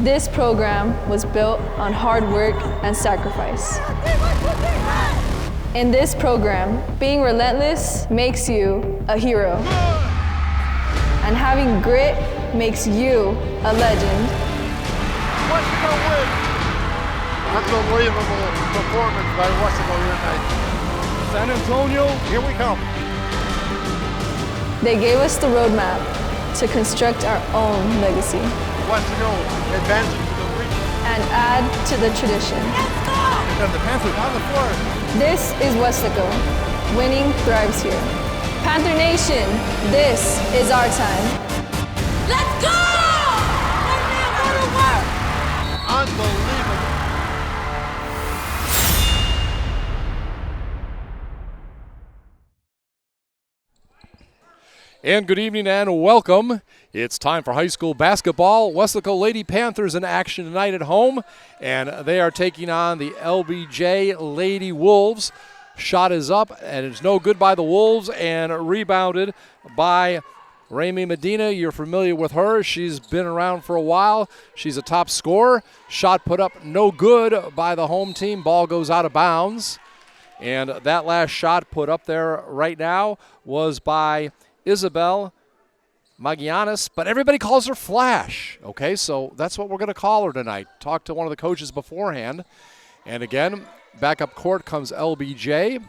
This program was built on hard work and sacrifice. In this program, being relentless makes you a hero. And having grit makes you a legend. Weslaco wins. Unbelievable performance by Weslaco here tonight. San Antonio, here we come. They gave us the roadmap to construct our own legacy. Weslaco advancing to the region. And add to the tradition. And the Panthers on the floor. This is Weslaco. Winning thrives here. Panther Nation, this is our time. Let's go! Go to work! Unbelievable. And good evening and welcome. It's time for high school basketball. Weslaco Lady Panthers in action tonight at home, and they are taking on the LBJ Lady Wolves. Shot is up, and it's no good by the Wolves, and rebounded by Rami Medina. You're familiar with her. She's been around for a while. She's a top scorer. Shot put up no good by the home team. Ball goes out of bounds. And that last shot put up there right now was by Isabel Magianis, but everybody calls her Flash. Okay, so that's what we're going to call her tonight. Talked to one of the coaches beforehand. And again, back up court comes LBJ.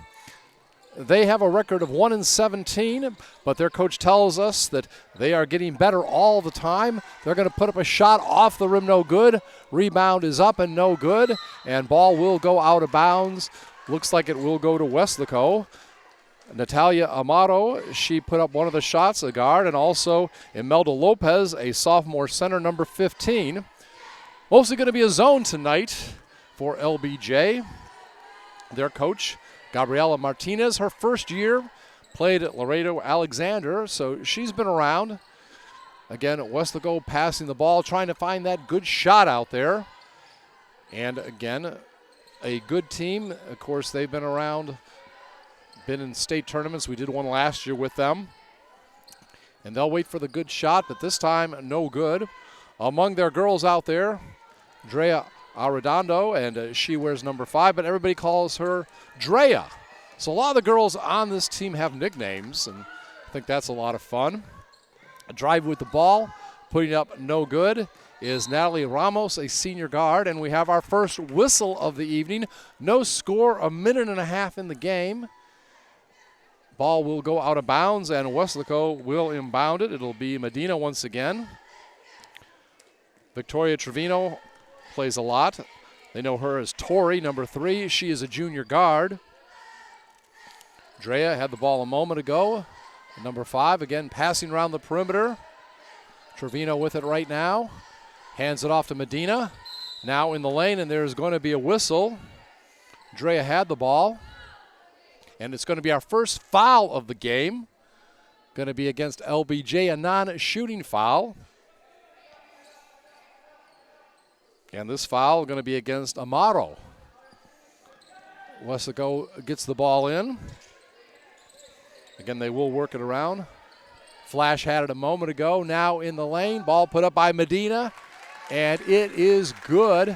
They have a record of 1-17, but their coach tells us that they are getting better all the time. They're going to put up a shot off the rim, no good. Rebound is up and no good, and ball will go out of bounds. Looks like it will go to Weslaco. Natalia Amato, she put up one of the shots, a guard, and also Imelda Lopez, a sophomore center, number 15. Mostly going to be a zone tonight for LBJ. Their coach, Gabriela Martinez, her first year, played at Laredo Alexander, so she's been around. Again, Weslaco passing the ball, trying to find that good shot out there. And again, a good team. Of course, they've been around, been in state tournaments. We did one last year with them. And they'll wait for the good shot, but this time, no good. Among their girls out there, Drea Arredondo, and she wears number 5, but everybody calls her Drea. So a lot of the girls on this team have nicknames, and I think that's a lot of fun. A drive with the ball, putting up no good, is Natalie Ramos, a senior guard, and we have our first whistle of the evening. No score, a minute and a half in the game. Ball will go out of bounds, and Weslaco will inbound it. It'll be Medina once again. Victoria Trevino plays a lot. They know her as Tori, number 3. She is a junior guard. Drea had the ball a moment ago. Number 5, again, passing around the perimeter. Trevino with it right now. Hands it off to Medina. Now in the lane, and there's going to be a whistle. Drea had the ball. And it's going to be our first foul of the game. Going to be against LBJ, a non-shooting foul. And this foul is going to be against Amaro. Weslaco gets the ball in. Again, they will work it around. Flash had it a moment ago. Now in the lane. Ball put up by Medina. And it is good.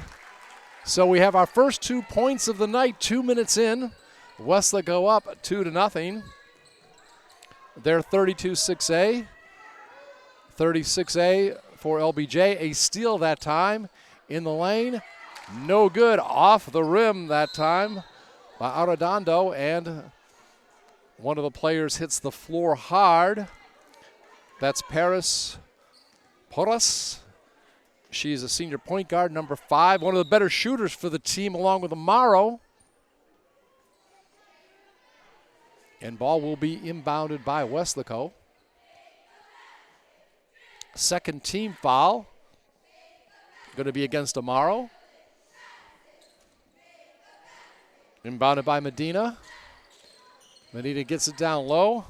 So we have our first 2 points of the night, 2 minutes in. Weslaco up 2-0. They're 32-6A. 36A for LBJ. A steal that time. In the lane, no good. Off the rim that time by Arredondo, and one of the players hits the floor hard. That's Paris Porras. She's a senior point guard, number 5, one of the better shooters for the team along with Amaro. And ball will be inbounded by Weslaco. Second team foul. Going to be against Amaro. Inbounded by Medina. Medina gets it down low.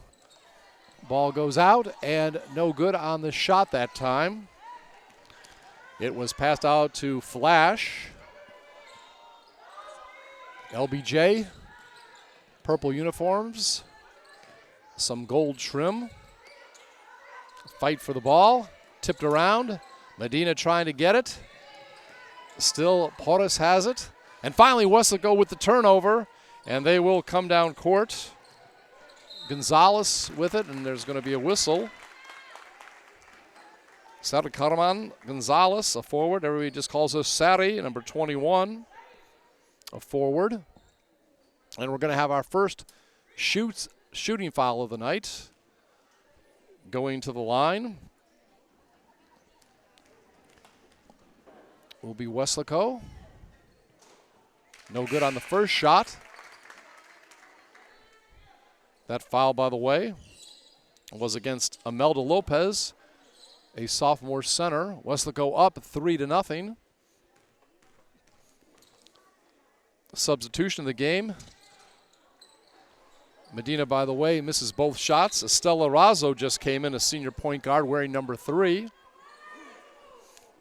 Ball goes out, and no good on the shot that time. It was passed out to Flash. LBJ, purple uniforms, some gold trim. Fight for the ball, tipped around. Medina trying to get it. Still, Porras has it. And finally, Weslaco with the turnover, and they will come down court. Gonzalez with it, and there's going to be a whistle. Sari Karaman Gonzalez, a forward. Everybody just calls us Sari, number 21, a forward. And we're going to have our first shooting foul of the night. Going to the line will be Weslaco. No good on the first shot. That foul, by the way, was against Imelda Lopez, a sophomore center. Weslaco up 3-0. Substitution of the game. Medina, by the way, misses both shots. Estella Razzo just came in, a senior point guard wearing number 3.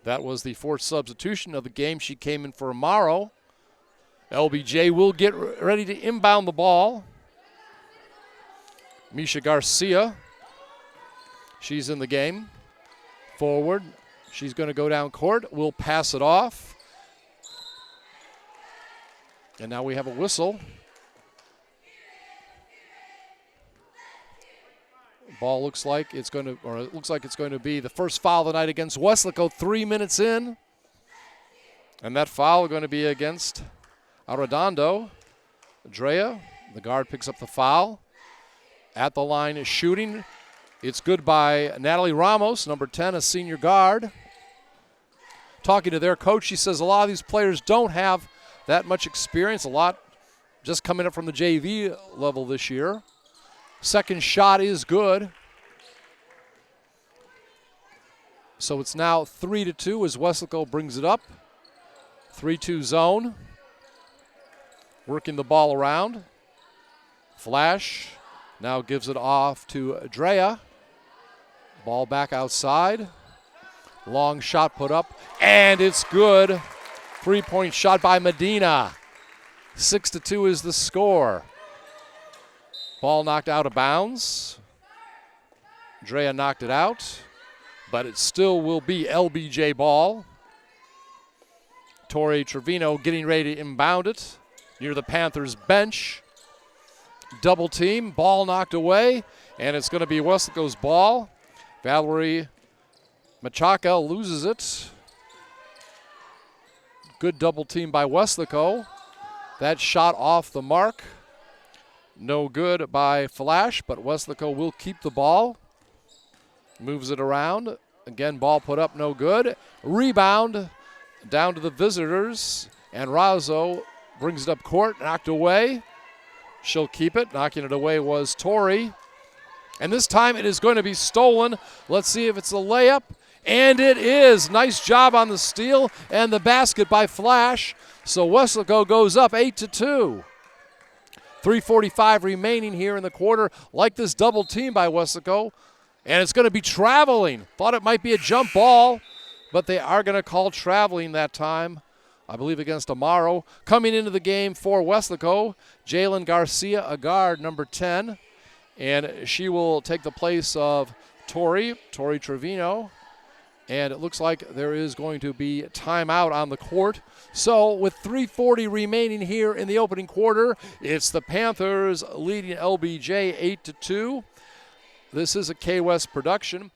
That was the fourth substitution of the game. She came in for Amaro. LBJ will get ready to inbound the ball. Misha Garcia, she's in the game. Forward, she's going to go down court. We'll pass it off. And now we have a whistle. Ball looks like it's going to, or it looks like it's going to be the first foul of the night against Weslaco, 3 minutes in. And that foul going to be against Arredondo. Drea, the guard, picks up the foul. At the line is shooting. It's good by Natalie Ramos, number 10, a senior guard. Talking to their coach, she says a lot of these players don't have that much experience, a lot just coming up from the JV level this year. Second shot is good. So it's now 3-2 as Weslaco brings it up. 3-2 zone. Working the ball around. Flash. Now gives it off to Drea. Ball back outside. Long shot put up, and it's good. 3-point shot by Medina. 6-2 is the score. Ball knocked out of bounds. Drea knocked it out, but it still will be LBJ ball. Tori Trevino getting ready to inbound it near the Panthers bench. Double team, ball knocked away, and it's going to be Weslaco's ball. Valerie Machaca loses it. Good double team by Weslaco. That shot off the mark. No good by Flash, but Weslaco will keep the ball. Moves it around. Again, ball put up, no good. Rebound down to the visitors, and Razzo brings it up court, knocked away. She'll keep it. Knocking it away was Tori. And this time it is going to be stolen. Let's see if it's a layup. And it is. Nice job on the steal and the basket by Flash. So Weslaco goes up 8-2. 3:45 remaining here in the quarter. Like this double team by Weslaco. And it's going to be traveling. Thought it might be a jump ball, but they are going to call traveling that time. I believe against Amaro. Coming into the game for Weslaco, Jalen Garcia, a guard, number 10. And she will take the place of Tori Trevino. And it looks like there is going to be timeout on the court. So with 3:40 remaining here in the opening quarter, it's the Panthers leading LBJ 8-2. This is a K-West production.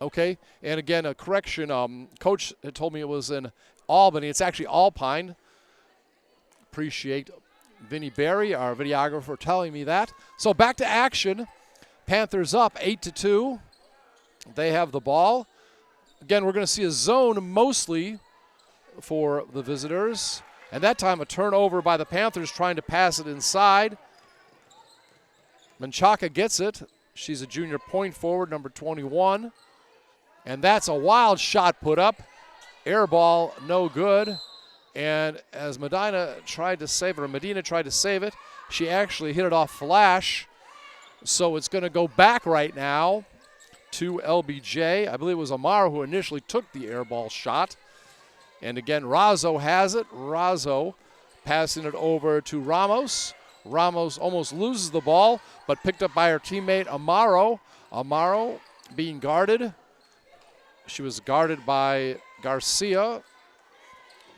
Okay, and again, a correction. Coach had told me it was in Albany. It's actually Alpine. Appreciate Vinny Berry, our videographer, telling me that. So back to action. Panthers up 8-2. They have the ball. Again, we're going to see a zone mostly for the visitors. And that time a turnover by the Panthers trying to pass it inside. Menchaca gets it. She's a junior point forward, number 21. And that's a wild shot put up. Air ball, no good. And as Medina tried to save it, she actually hit it off Flash. So it's going to go back right now to LBJ. I believe it was Amaro who initially took the air ball shot. And again, Razzo has it. Razzo passing it over to Ramos. Ramos almost loses the ball, but picked up by her teammate Amaro. Amaro being guarded. She was guarded by Garcia.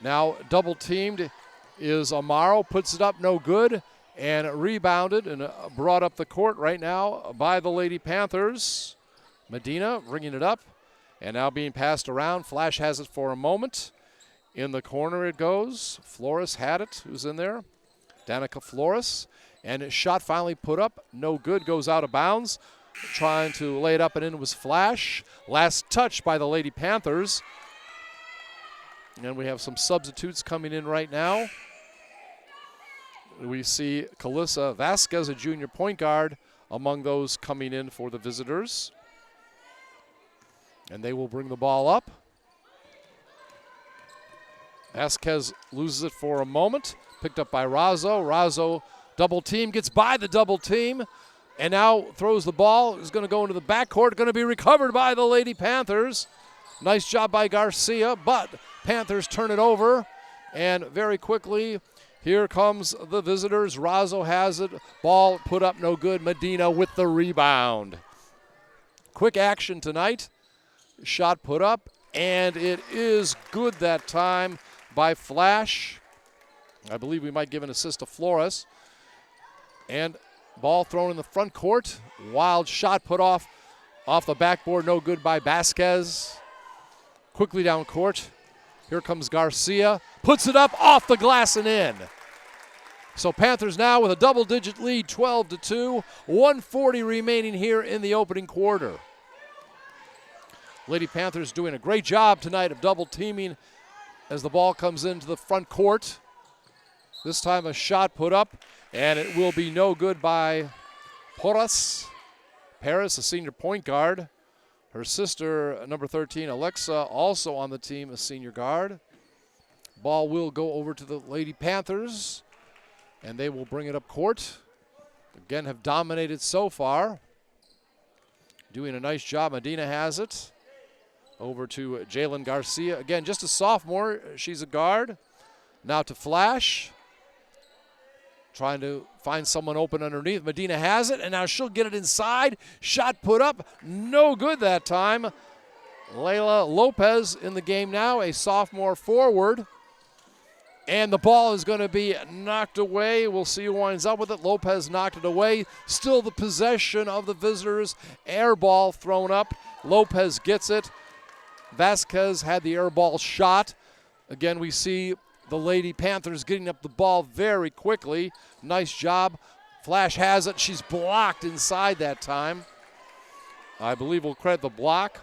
Now double teamed is Amaro, puts it up, no good, and rebounded and brought up the court right now by the Lady Panthers. Medina bringing it up, and now being passed around. Flash has it for a moment. In the corner it goes. Flores had it, who's in there. Danica Flores, and a shot finally put up, no good, goes out of bounds. Trying to lay it up and in was Flash. Last touch by the Lady Panthers. And we have some substitutes coming in right now. We see Calissa Vasquez, a junior point guard, among those coming in for the visitors. And they will bring the ball up. Vasquez loses it for a moment. Picked up by Razzo. Razzo double team, gets by the double team, and now throws the ball. Is going to go into the backcourt. Going to be recovered by the Lady Panthers. Nice job by Garcia, but Panthers turn it over. And very quickly, here comes the visitors. Razzo has it. Ball put up, no good. Medina with the rebound. Quick action tonight. Shot put up, and it is good that time by Flash. I believe we might give an assist to Flores. And ball thrown in the front court. Wild shot put off the backboard. No good by Vasquez. Quickly down court. Here comes Garcia. Puts it up off the glass and in. So Panthers now with a double-digit lead, 12-2. 1:40 remaining here in the opening quarter. Lady Panthers doing a great job tonight of double teaming as the ball comes into the front court. This time a shot put up, and it will be no good by Porras. Paris, a senior point guard. Her sister, number 13, Alexa, also on the team, a senior guard. Ball will go over to the Lady Panthers, and they will bring it up court. Again, have dominated so far. Doing a nice job. Medina has it. Over to Jalen Garcia. Again, just a sophomore. She's a guard. Now to Flash. Trying to find someone open underneath. Medina has it, and now she'll get it inside. Shot put up. No good that time. Layla Lopez in the game now, a sophomore forward. And the ball is going to be knocked away. We'll see who winds up with it. Lopez knocked it away. Still the possession of the visitors. Air ball thrown up. Lopez gets it. Vasquez had the air ball shot. Again, we see the Lady Panthers getting up the ball very quickly. Nice job. Flash has it. She's blocked inside that time. I believe we'll credit the block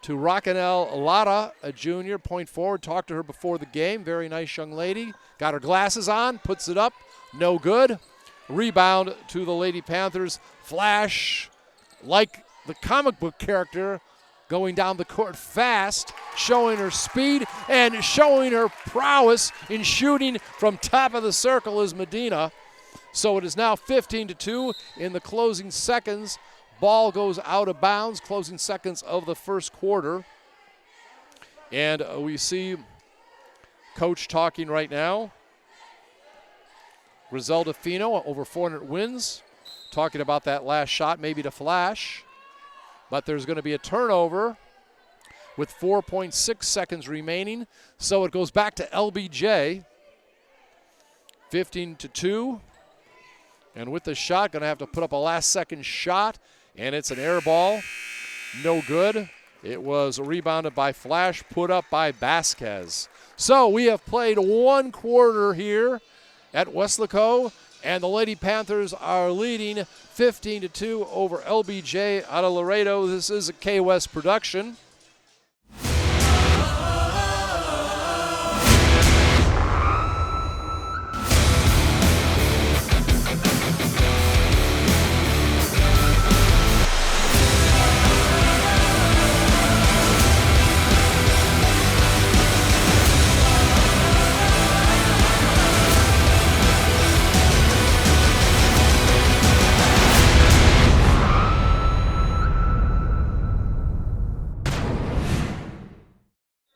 to Raquel Lara, a junior, point forward. Talked to her before the game. Very nice young lady. Got her glasses on. Puts it up. No good. Rebound to the Lady Panthers. Flash, like the comic book character, going down the court fast, showing her speed and showing her prowess in shooting from top of the circle is Medina. So it is now 15-2 in the closing seconds. Ball goes out of bounds, closing seconds of the first quarter. And we see Coach talking right now. Griselda Fino, over 400 wins, talking about that last shot, maybe to Flash. But there's going to be a turnover with 4.6 seconds remaining. So it goes back to LBJ. 15-2. And with the shot, going to have to put up a last-second shot. And it's an air ball. No good. It was rebounded by Flash, put up by Vasquez. So we have played one quarter here at Weslaco. And the Lady Panthers are leading 15-2 over LBJ out of Laredo. This is a K-West production.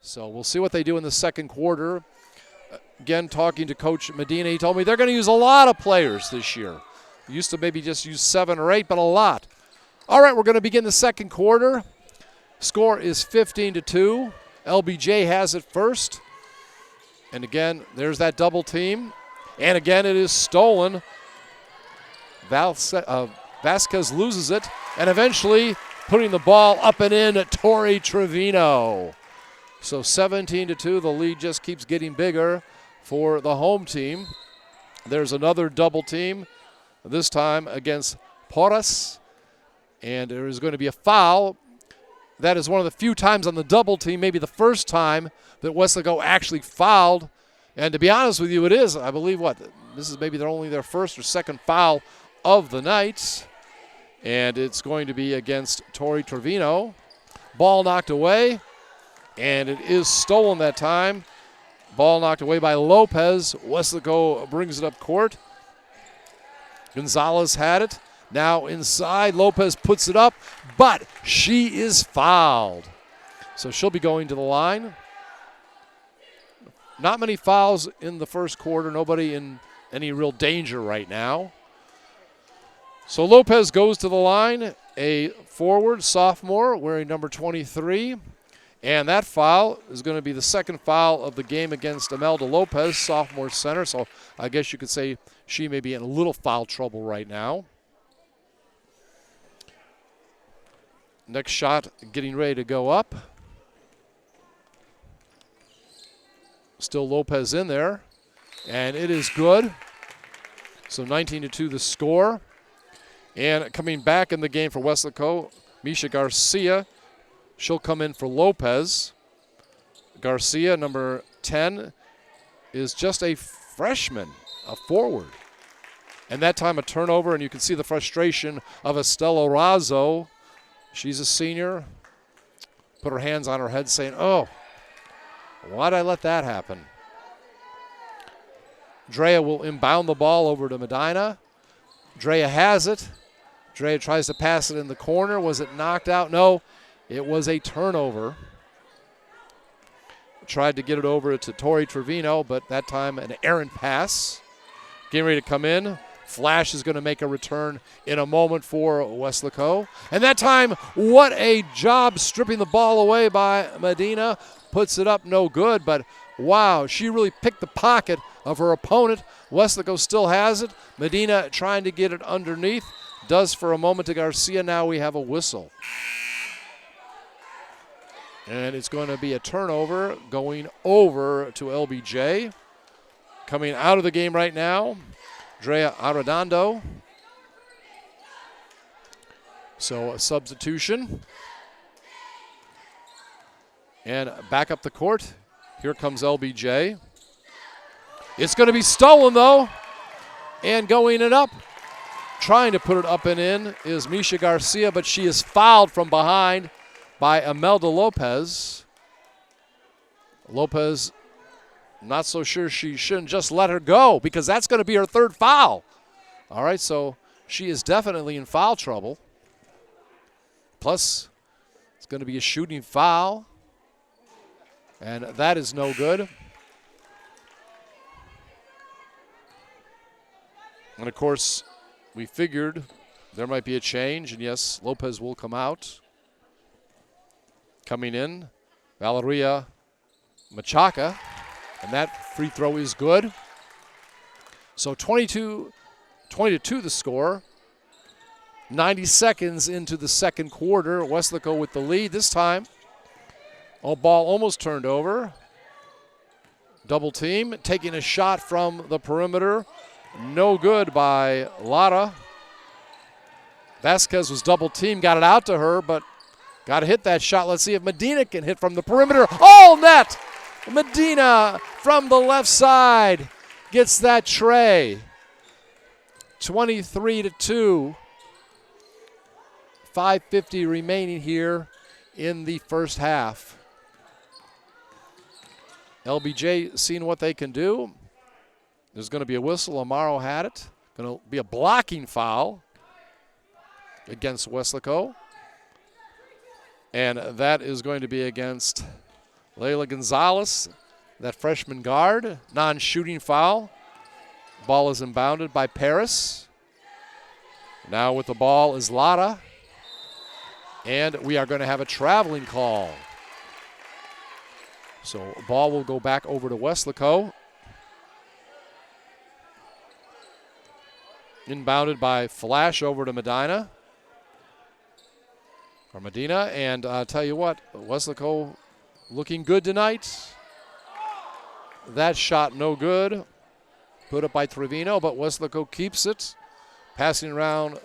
So we'll see what they do in the second quarter. Again, talking to Coach Medina, he told me they're going to use a lot of players this year. Used to maybe just use 7 or 8, but a lot. All right, we're going to begin the second quarter. Score is 15-2. LBJ has it first. And again, there's that double team. And again, it is stolen. Vasquez loses it. And eventually putting the ball up and in at Tori Trevino. So 17-2, the lead just keeps getting bigger for the home team. There's another double team, this time against Porras. And there is going to be a foul. That is one of the few times on the double team, maybe the first time, that Weslaco actually fouled. And to be honest with you, it is, I believe, this is maybe only their first or second foul of the night. And it's going to be against Tori Trevino. Ball knocked away, and it is stolen that time. Ball knocked away by Lopez. Weslaco brings it up court. Gonzalez had it. Now inside, Lopez puts it up, but she is fouled. So she'll be going to the line. Not many fouls in the first quarter. Nobody in any real danger right now. So Lopez goes to the line, a forward, sophomore, wearing number 23. And that foul is going to be the second foul of the game against Imelda Lopez, sophomore center. So I guess you could say she may be in a little foul trouble right now. Next shot getting ready to go up. Still Lopez in there. And it is good. So 19-2 the score. And coming back in the game for Weslaco, Misha Garcia. She'll come in for Lopez. Garcia, number 10, is just a freshman, a forward. And that time a turnover, and you can see the frustration of Estella Razzo. She's a senior. Put her hands on her head saying, oh, why'd I let that happen? Drea will inbound the ball over to Medina. Drea has it. Drea tries to pass it in the corner. Was it knocked out? No, it was a turnover. Tried to get it over to Tori Trevino, but that time an errant pass. Getting ready to come in. Flash is going to make a return in a moment for Weslaco. And that time, what a job stripping the ball away by Medina. Puts it up, no good, but wow, she really picked the pocket of her opponent. Weslaco still has it. Medina trying to get it underneath. Does for a moment to Garcia. Now we have a whistle. And it's going to be a turnover going over to LBJ. Coming out of the game right now, Drea Arredondo. So a substitution. And back up the court. Here comes LBJ. It's going to be stolen, though. And going it up. Trying to put it up and in is Misha Garcia, but she is fouled from behind by Imelda Lopez. Lopez, not so sure she shouldn't just let her go because that's going to be her third foul. All right, so she is definitely in foul trouble. Plus, it's going to be a shooting foul. And that is no good. And, of course, we figured there might be a change. And, yes, Lopez will come out. Coming in, Valeria Machaca. And that free throw is good. So 20-2 the score. 90 seconds into the second quarter. Weslaco with the lead this time. Ball almost turned over. Double team. Taking a shot from the perimeter. No good by Lara. Vasquez was double teamed. Got it out to her, but got to hit that shot. Let's see if Medina can hit from the perimeter. Oh, net! Medina from the left side gets that tray. 23-2. 5:50 remaining here in the first half. LBJ seeing what they can do. There's going to be a whistle. Amaro had it. Going to be a blocking foul against Weslaco. And that is going to be against Layla Gonzalez, that freshman guard, non-shooting foul. Ball is inbounded by Paris. Now with the ball is Lada. And we are going to have a traveling call. So ball will go back over to Weslaco. Inbounded by Flash over to Medina. And I'll tell you what, Weslaco looking good tonight. That shot no good. Put up by Trevino, but Weslaco keeps it. Passing around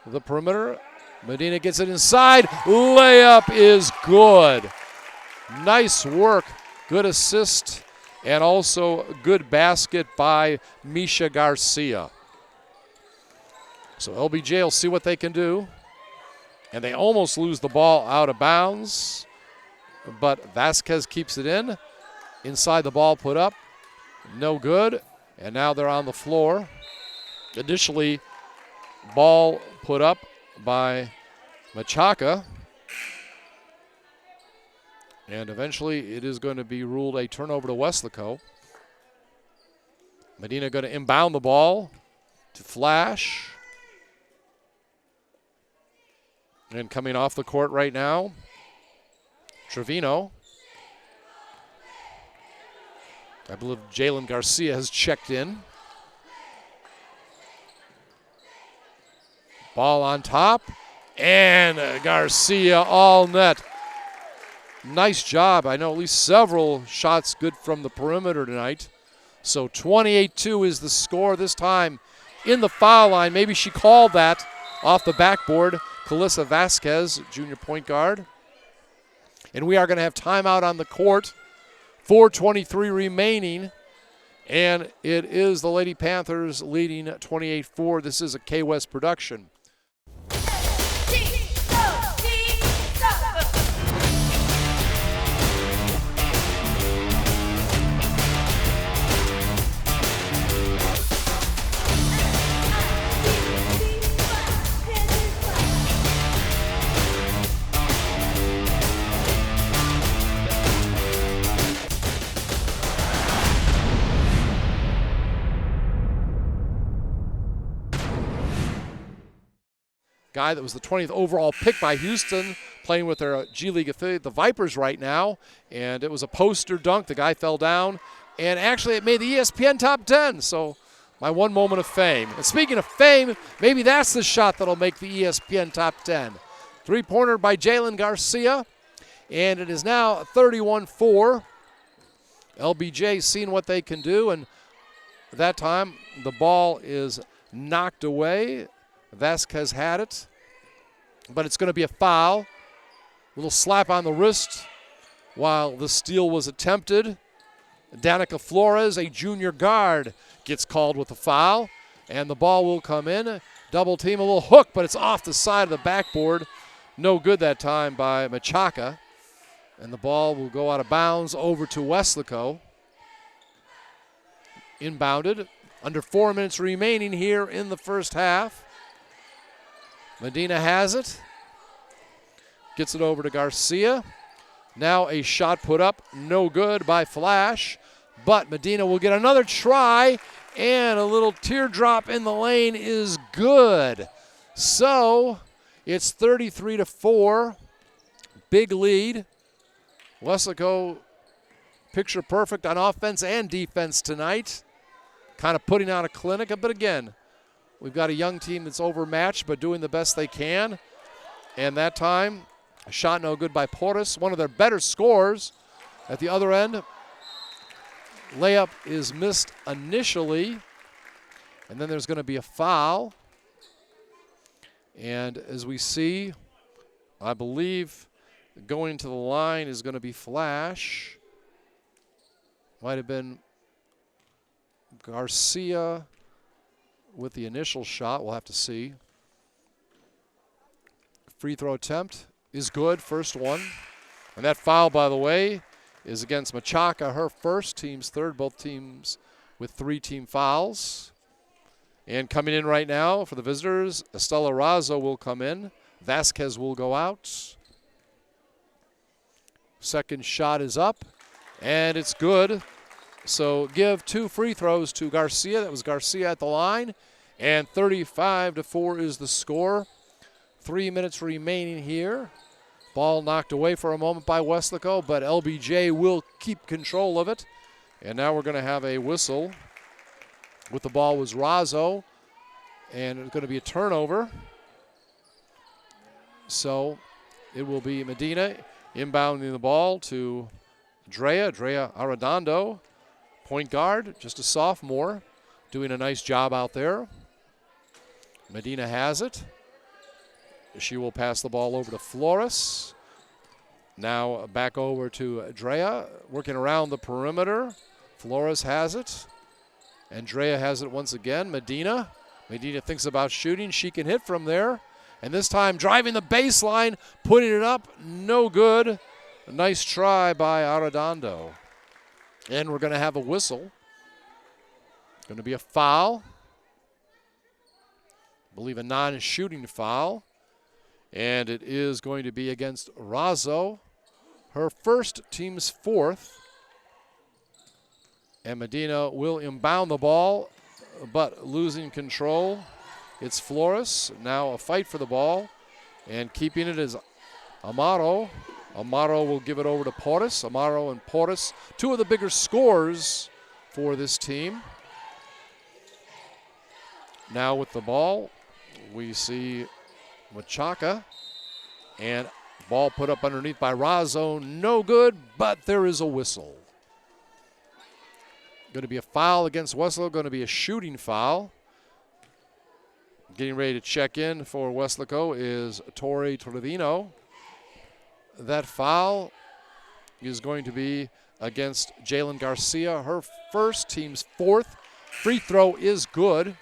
the perimeter. Medina gets it inside. Layup is good. Nice work. Good assist. And also good basket by Misha Garcia. So LBJ will see what they can do. And they almost lose the ball out of bounds. But Vasquez keeps it in. Inside the ball put up. No good. And now they're on the floor. Initially, ball put up by Machaca. And eventually it is going to be ruled a turnover to Weslaco. Medina going to inbound the ball to Flash. And coming off the court right now, Trevino. I believe Jalen Garcia has checked in. Ball on top, and Garcia all net. Nice job. I know at least several shots good from the perimeter tonight. So 28-2 is the score this time in the foul line. Maybe she called that off the backboard. Calissa Vasquez, junior point guard. And we are going to have timeout on the court. 4:23 remaining. And it is the Lady Panthers leading 28-4. This is a K-West production. Guy that was the 20th overall pick by Houston, playing with their G League affiliate, the Vipers, right now. And it was a poster dunk. The guy fell down. And actually, it made the ESPN top 10. So my one moment of fame. And speaking of fame, maybe that's the shot that'll make the ESPN top 10. Three-pointer by Jalen Garcia. And it is now 31-4. LBJ seeing what they can do. And that time, the ball is knocked away. Vasquez had it, but it's going to be a foul. Little slap on the wrist while the steal was attempted. Danica Flores, a junior guard, gets called with a foul, and the ball will come in. Double team, a little hook, but it's off the side of the backboard. No good that time by Machaca, and the ball will go out of bounds over to Weslaco. Inbounded. Under 4 minutes remaining here in the first half. Medina has it. Gets it over to Garcia. Now a shot put up, no good by Flash. But Medina will get another try, and a little teardrop in the lane is good. So it's 33-4. Big lead. Weslaco picture perfect on offense and defense tonight. Kind of putting on a clinic, but again, we've got a young team that's overmatched, but doing the best they can. And that time, a shot no good by Portis, one of their better scorers. At the other end, layup is missed initially, and then there's going to be a foul. And as we see, I believe going to the line is going to be Flash. Might have been Garcia with the initial shot. We'll have to see. Free throw attempt is good, first one. And that foul, by the way, is against Machaca, her first, team's third, both teams with 3 team fouls. And coming in right now for the visitors, Estella Razo will come in. Vasquez will go out. Second shot is up, and it's good. So give 2 free throws to Garcia. That was Garcia at the line. And 35-4 is the score. 3 minutes remaining here. Ball knocked away for a moment by Weslaco, but LBJ will keep control of it. And now we're going to have a whistle. With the ball was Razzo, and it's going to be a turnover. So it will be Medina inbounding the ball to Drea Arredondo, point guard, just a sophomore, doing a nice job out there. Medina has it. She will pass the ball over to Flores. Now back over to Drea, working around the perimeter. Flores has it. And Drea has it once again. Medina thinks about shooting. She can hit from there. And this time driving the baseline, putting it up, no good. A nice try by Arredondo. And we're going to have a whistle. Going to be a foul. I believe a non-shooting foul. And it is going to be against Razzo. Her first, team's fourth. And Medina will inbound the ball, but losing control. It's Flores. Now a fight for the ball. And keeping it is Amaro. Amaro will give it over to Portis. Amaro and Portis, 2 of the bigger scorers for this team. Now with the ball, we see Machaca. And ball put up underneath by Razzo. No good, but there is a whistle. Going to be a foul against Weslaco. Going to be a shooting foul. Getting ready to check in for Weslaco is Tori Trevino. That foul is going to be against Jalen Garcia. Her first, team's fourth. Free throw is good.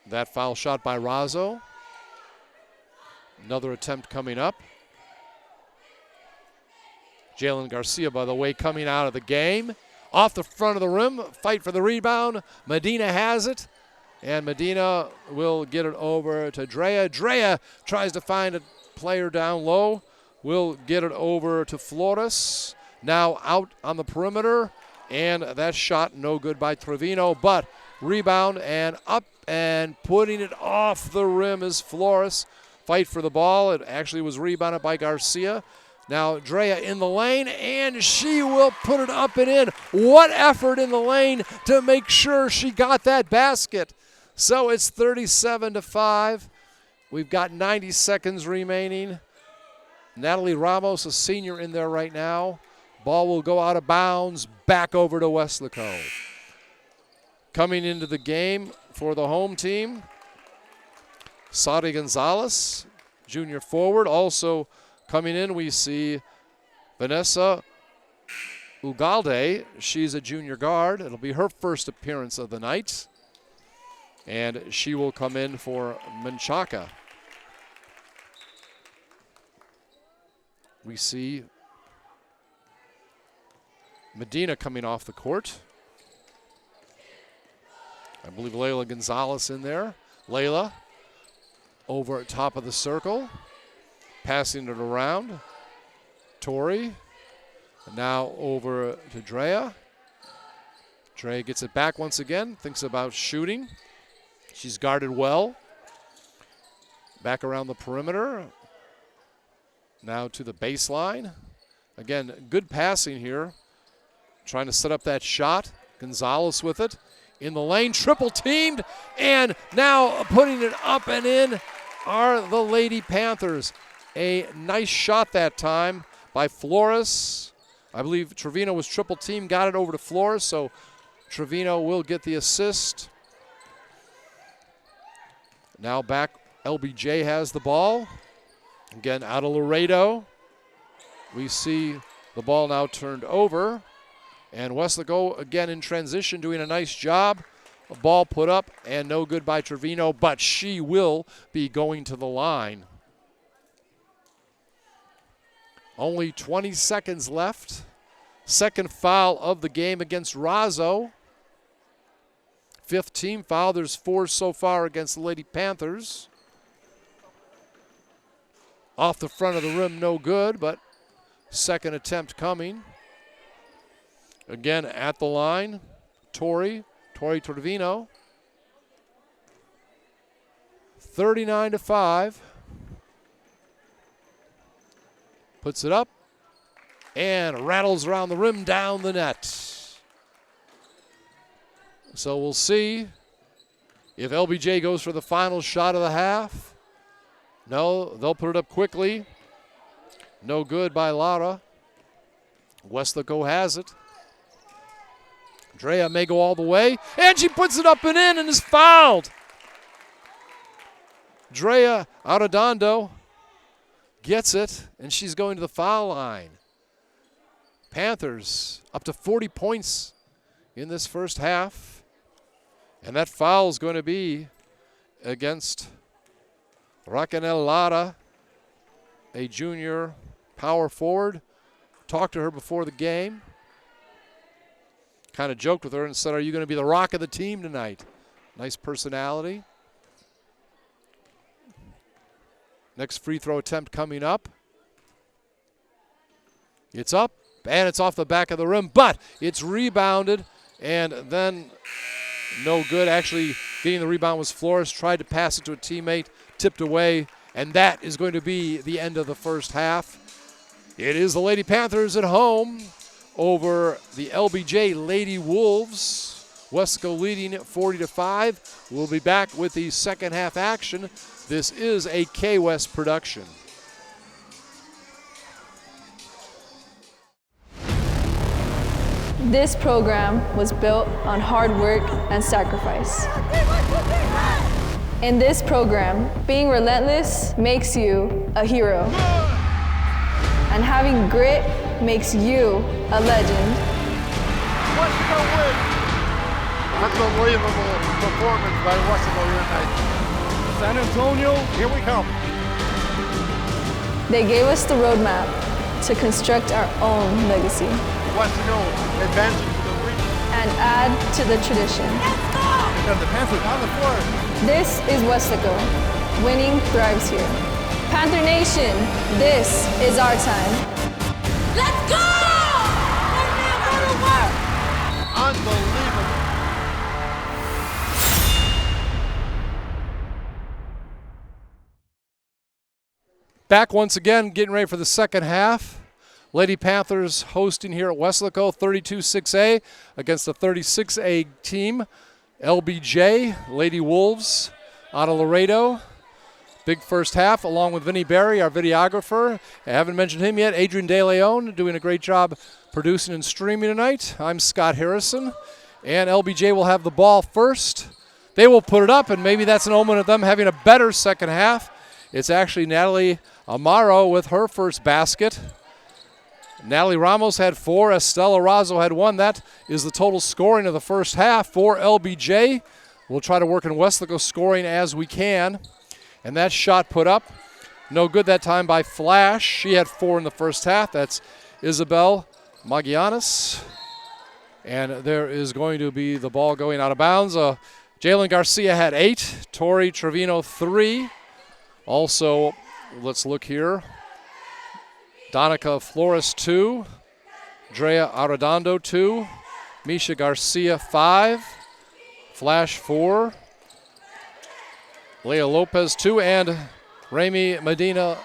That foul shot by Razzo. Another attempt coming up. Jalen Garcia, by the way, coming out of the game. Off the front of the rim, fight for the rebound. Medina has it, and Medina will get it over to Drea. Drea tries to find a player down low. Will get it over to Flores. Now out on the perimeter, and that shot no good by Trevino, but rebound and up and putting it off the rim is Flores. Fight for the ball. It actually was rebounded by Garcia. Now Drea in the lane, and she will put it up and in. What effort in the lane to make sure she got that basket. So it's 37-5. We've got 90 seconds remaining. Natalie Ramos, a senior, in there right now. Ball will go out of bounds, back over to Weslaco. Coming into the game for the home team, Sadi Gonzalez, junior forward. Also coming in, we see Vanessa Ugalde. She's a junior guard. It'll be her first appearance of the night. And she will come in for Menchaca. We see Medina coming off the court. I believe Layla Gonzalez in there. Layla over at top of the circle. Passing it around. Tori. Now over to Drea. Drea gets it back once again. Thinks about shooting. She's guarded well. Back around the perimeter. Now to the baseline. Again, good passing here. Trying to set up that shot. Gonzalez with it. In the lane, triple teamed. And now putting it up and in are the Lady Panthers. A nice shot that time by Flores. I believe Trevino was triple teamed, got it over to Flores, so Trevino will get the assist. Now back, LBJ has the ball. Again, out of Laredo. We see the ball now turned over. And Weslaco again in transition, doing a nice job. A ball put up and no good by Trevino, but she will be going to the line. Only 20 seconds left. Second foul of the game against Razzo. Fifth team foul. There's 4 so far against the Lady Panthers. Off the front of the rim, no good, but second attempt coming. Again at the line, Tori Trevino. 39-5. Puts it up and rattles around the rim, down the net. So we'll see if LBJ goes for the final shot of the half. No, they'll put it up quickly. No good by Lara. Weslaco has it. Drea may go all the way, and she puts it up and in and is fouled. Drea Arredondo gets it, and she's going to the foul line. Panthers up to 40 points in this first half. And that foul is going to be against Raquel Lara, a junior power forward. Talked to her before the game. Kind of joked with her and said, "Are you going to be the rock of the team tonight?" Nice personality. Next free throw attempt coming up. It's up, and it's off the back of the rim, but it's rebounded, and then no good. Actually, getting the rebound was Flores. Tried to pass it to a teammate, tipped away, and that is going to be the end of the first half. It is the Lady Panthers at home over the LBJ Lady Wolves. Weslaco leading 40-5. We'll be back with the second half action. This is a K-West production. This program was built on hard work and sacrifice. In this program, being relentless makes you a hero. And having grit makes you a legend. Weslaco win. Unbelievable performance by Weslaco tonight. San Antonio, here we come. They gave us the roadmap to construct our own legacy Weslaco advancing to the region. and add to the tradition. And the Panthers on the floor. This is Weslaco. Winning thrives here. Panther Nation, this is our time. Let's go! One man, go to work! Unbelievable. Back once again, getting ready for the second half. Lady Panthers hosting here at Weslaco, 32-6A against the 36A team. LBJ, Lady Wolves, out of Laredo. Big first half, along with Vinny Berry, our videographer. I haven't mentioned him yet. Adrian De Leon doing a great job producing and streaming tonight. I'm Scott Harrison, and LBJ will have the ball first. They will put it up, and maybe that's an omen of them having a better second half. It's actually Natalie Amaro with her first basket. Natalie Ramos had 4. Estella Razzo had 1. That is the total scoring of the first half for LBJ. We'll try to work in Weslaco scoring as we can. And that shot put up. No good that time by Flash. She had 4 in the first half. That's Isabel Magianis. And there is going to be the ball going out of bounds. Jalen Garcia had 8. Tori Trevino 3. Also, let's look here. Donica Flores 2. Drea Arredondo 2. Misha Garcia 5. Flash 4. Leah Lopez 2, and Remy Medina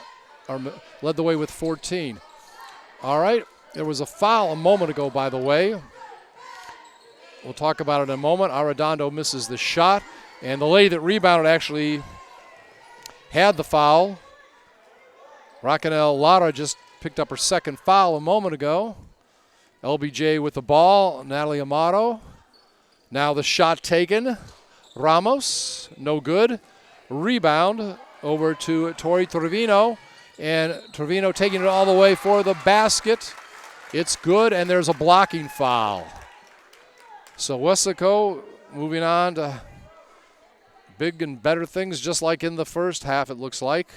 led the way with 14. All right, there was a foul a moment ago, by the way. We'll talk about it in a moment. Arredondo misses the shot, and the lady that rebounded actually had the foul. Raquel Lara just picked up her second foul a moment ago. LBJ with the ball, Natalie Amato. Now the shot taken. Ramos, no good. Rebound over to Tori Trevino, and Trevino taking it all the way for the basket. It's good, and there's a blocking foul. So Weslaco moving on to big and better things, just like in the first half, it looks like.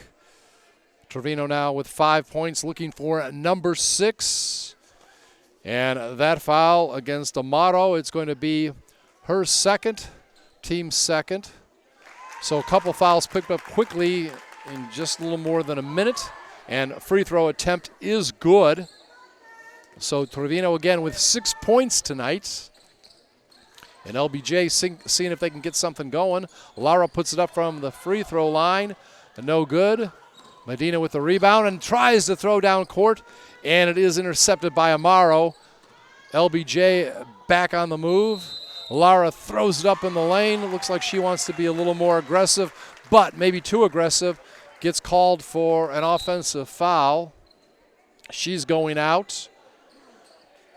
Trevino now with 5 points, looking for number 6. And that foul against Amato, it's going to be her second, team second. So a couple fouls picked up quickly in just a little more than a minute. And a free throw attempt is good. So Trevino again with 6 points tonight. And LBJ seeing if they can get something going. Lara puts it up from the free throw line. No good. Medina with the rebound and tries to throw down court. And it is intercepted by Amaro. LBJ back on the move. Lara throws it up in the lane. It looks like she wants to be a little more aggressive, but maybe too aggressive. Gets called for an offensive foul. She's going out.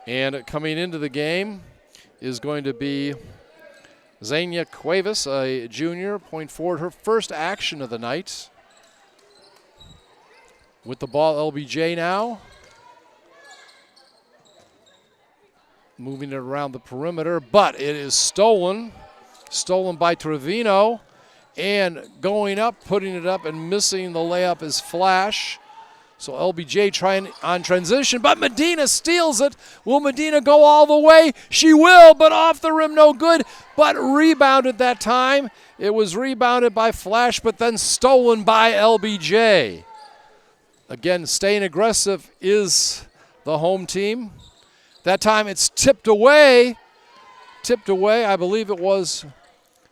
And coming into the game is going to be Xenia Cuevas, a junior, point forward, her first action of the night. With the ball, LBJ now. Moving it around the perimeter, but it is stolen. Stolen by Trevino. And going up, putting it up, and missing the layup is Flash. So LBJ trying on transition, but Medina steals it. Will Medina go all the way? She will, but off the rim, no good. But rebounded that time. It was rebounded by Flash, but then stolen by LBJ. Again, staying aggressive is the home team. That time it's tipped away. Tipped away, I believe it was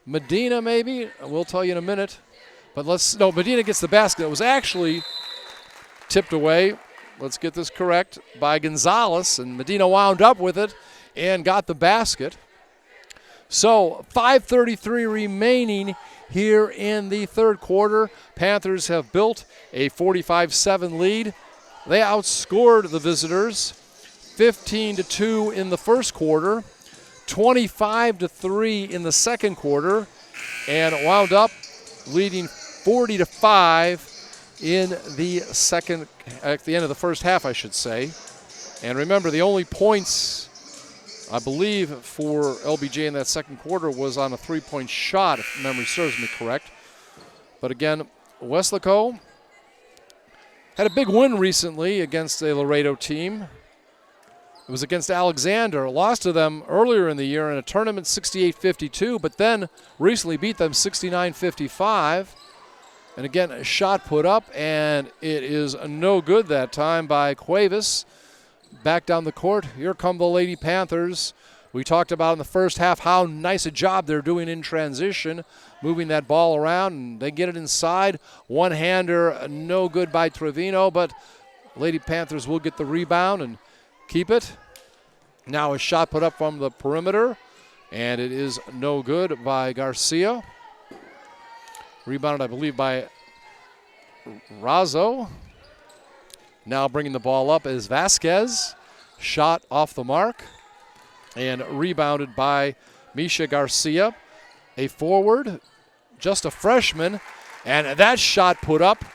Medina maybe. We'll tell you in a minute. But Medina gets the basket. It was actually tipped away, let's get this correct, by Gonzalez, and Medina wound up with it and got the basket. So 5:33 remaining here in the third quarter. Panthers have built a 45-7 lead. They outscored the visitors 15-2 in the first quarter, 25-3 in the second quarter, and wound up leading 40-5 in the second, at the end of the first half, I should say. And remember, the only points, I believe, for LBJ in that second quarter was on a three-point shot, if memory serves me correct. But again, Weslaco had a big win recently against a Laredo team. It was against Alexander. Lost to them earlier in the year in a tournament 68-52, but then recently beat them 69-55. And again, a shot put up, and it is no good that time by Cuevas. Back down the court, here come the Lady Panthers. We talked about in the first half how nice a job they're doing in transition, moving that ball around, and they get it inside. One-hander, no good by Trevino, but Lady Panthers will get the rebound and keep it. Now a shot put up from the perimeter, and it is no good by Garcia. Rebounded, I believe, by Razzo. Now bringing the ball up is Vasquez. Shot off the mark. And rebounded by Misha Garcia. A forward, just a freshman. And that shot put up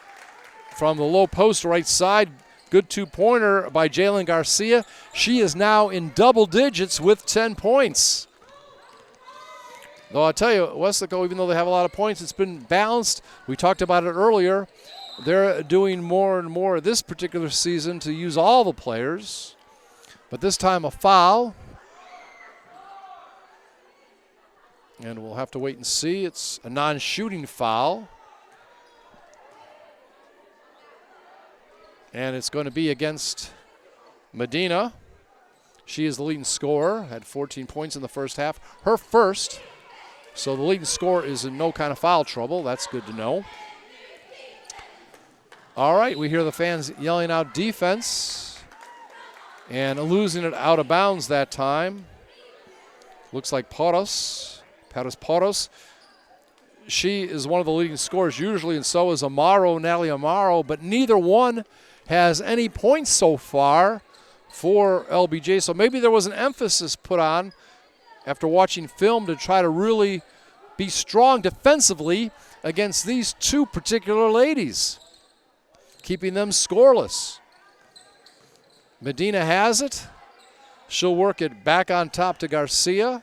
from the low post right side. Good two-pointer by Jalen Garcia. She is now in double digits with 10 points. Though I'll tell you, Weslaco, even though they have a lot of points, it's been balanced. We talked about it earlier. They're doing more and more this particular season to use all the players. But this time a foul. And we'll have to wait and see. It's a non-shooting foul. And it's going to be against Medina. She is the leading scorer, had 14 points in the first half. Her first. So the leading scorer is in no kind of foul trouble. That's good to know. All right, we hear the fans yelling out defense. And losing it out of bounds that time. Looks like Paris Poros. She is one of the leading scorers usually, and so is Natalie Amaro, but neither one has any points so far for LBJ. So maybe there was an emphasis put on after watching film to try to really be strong defensively against these two particular ladies, keeping them scoreless. Medina has it. She'll work it back on top to Garcia,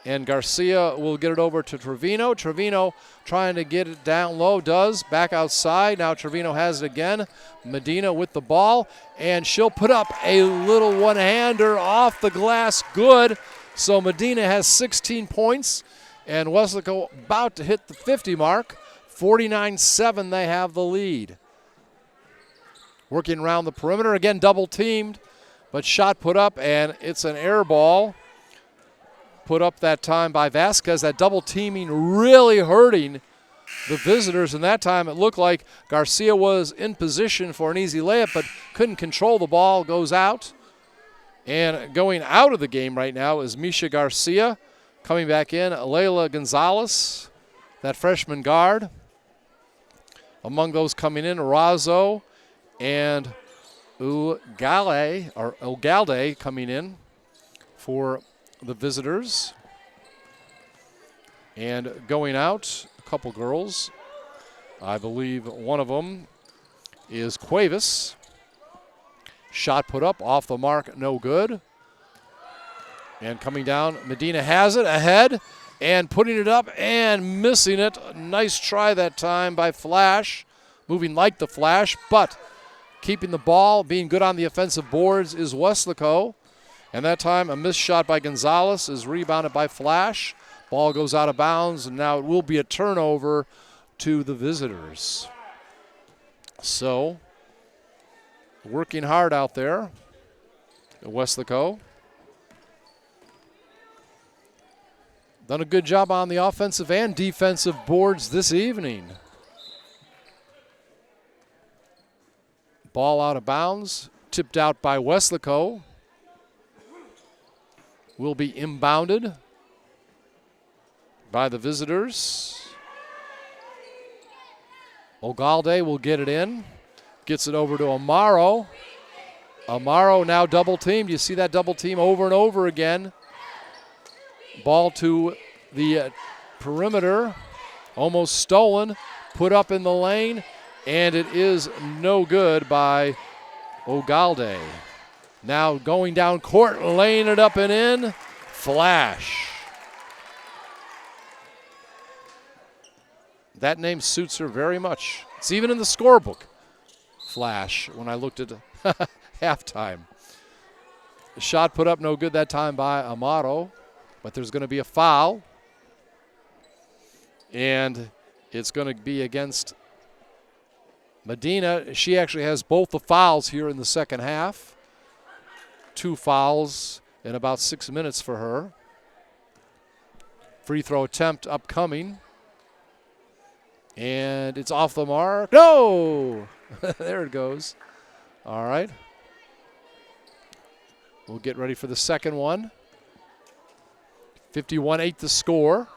and Garcia will get it over to Trevino. Trevino trying to get it down low, does. Back outside. Now Trevino has it again. Medina with the ball, and she'll put up a little one-hander off the glass. Good. So Medina has 16 points, and Weslaco about to hit the 50 mark. 49-7, they have the lead. Working around the perimeter, again double teamed, but shot put up, and it's an air ball. Put up that time by Vasquez. That double teaming really hurting the visitors, and that time it looked like Garcia was in position for an easy layup, but couldn't control the ball, goes out. And going out of the game right now is Misha Garcia. Coming back in, Layla Gonzalez, that freshman guard. Among those coming in, Razo and Ugalde coming in for the visitors. And going out, a couple girls. I believe one of them is Cuevas. Shot put up, off the mark, no good. And coming down, Medina has it, ahead, and putting it up and missing it. Nice try that time by Flash, moving like the Flash, but keeping the ball, being good on the offensive boards is Weslaco. And that time, a missed shot by Gonzalez is rebounded by Flash. Ball goes out of bounds, and now it will be a turnover to the visitors. So, working hard out there at Weslaco. Done a good job on the offensive and defensive boards this evening. Ball out of bounds, tipped out by Weslaco. Will be inbounded by the visitors. Ugalde will get it in. Gets it over to Amaro. Amaro now double teamed. You see that double team over and over again. Ball to the perimeter. Almost stolen. Put up in the lane. And it is no good by Ugalde. Now going down court, laying it up and in. Flash. That name suits her very much. It's even in the scorebook. Flash, when I looked at halftime. Shot put up no good that time by Amaro, but there's going to be a foul. And it's going to be against Medina. She actually has both the fouls here in the second half. 2 fouls in about 6 minutes for her. Free throw attempt upcoming. And it's off the mark. No! There it goes. All right. We'll get ready for the second one. 51-8 the score.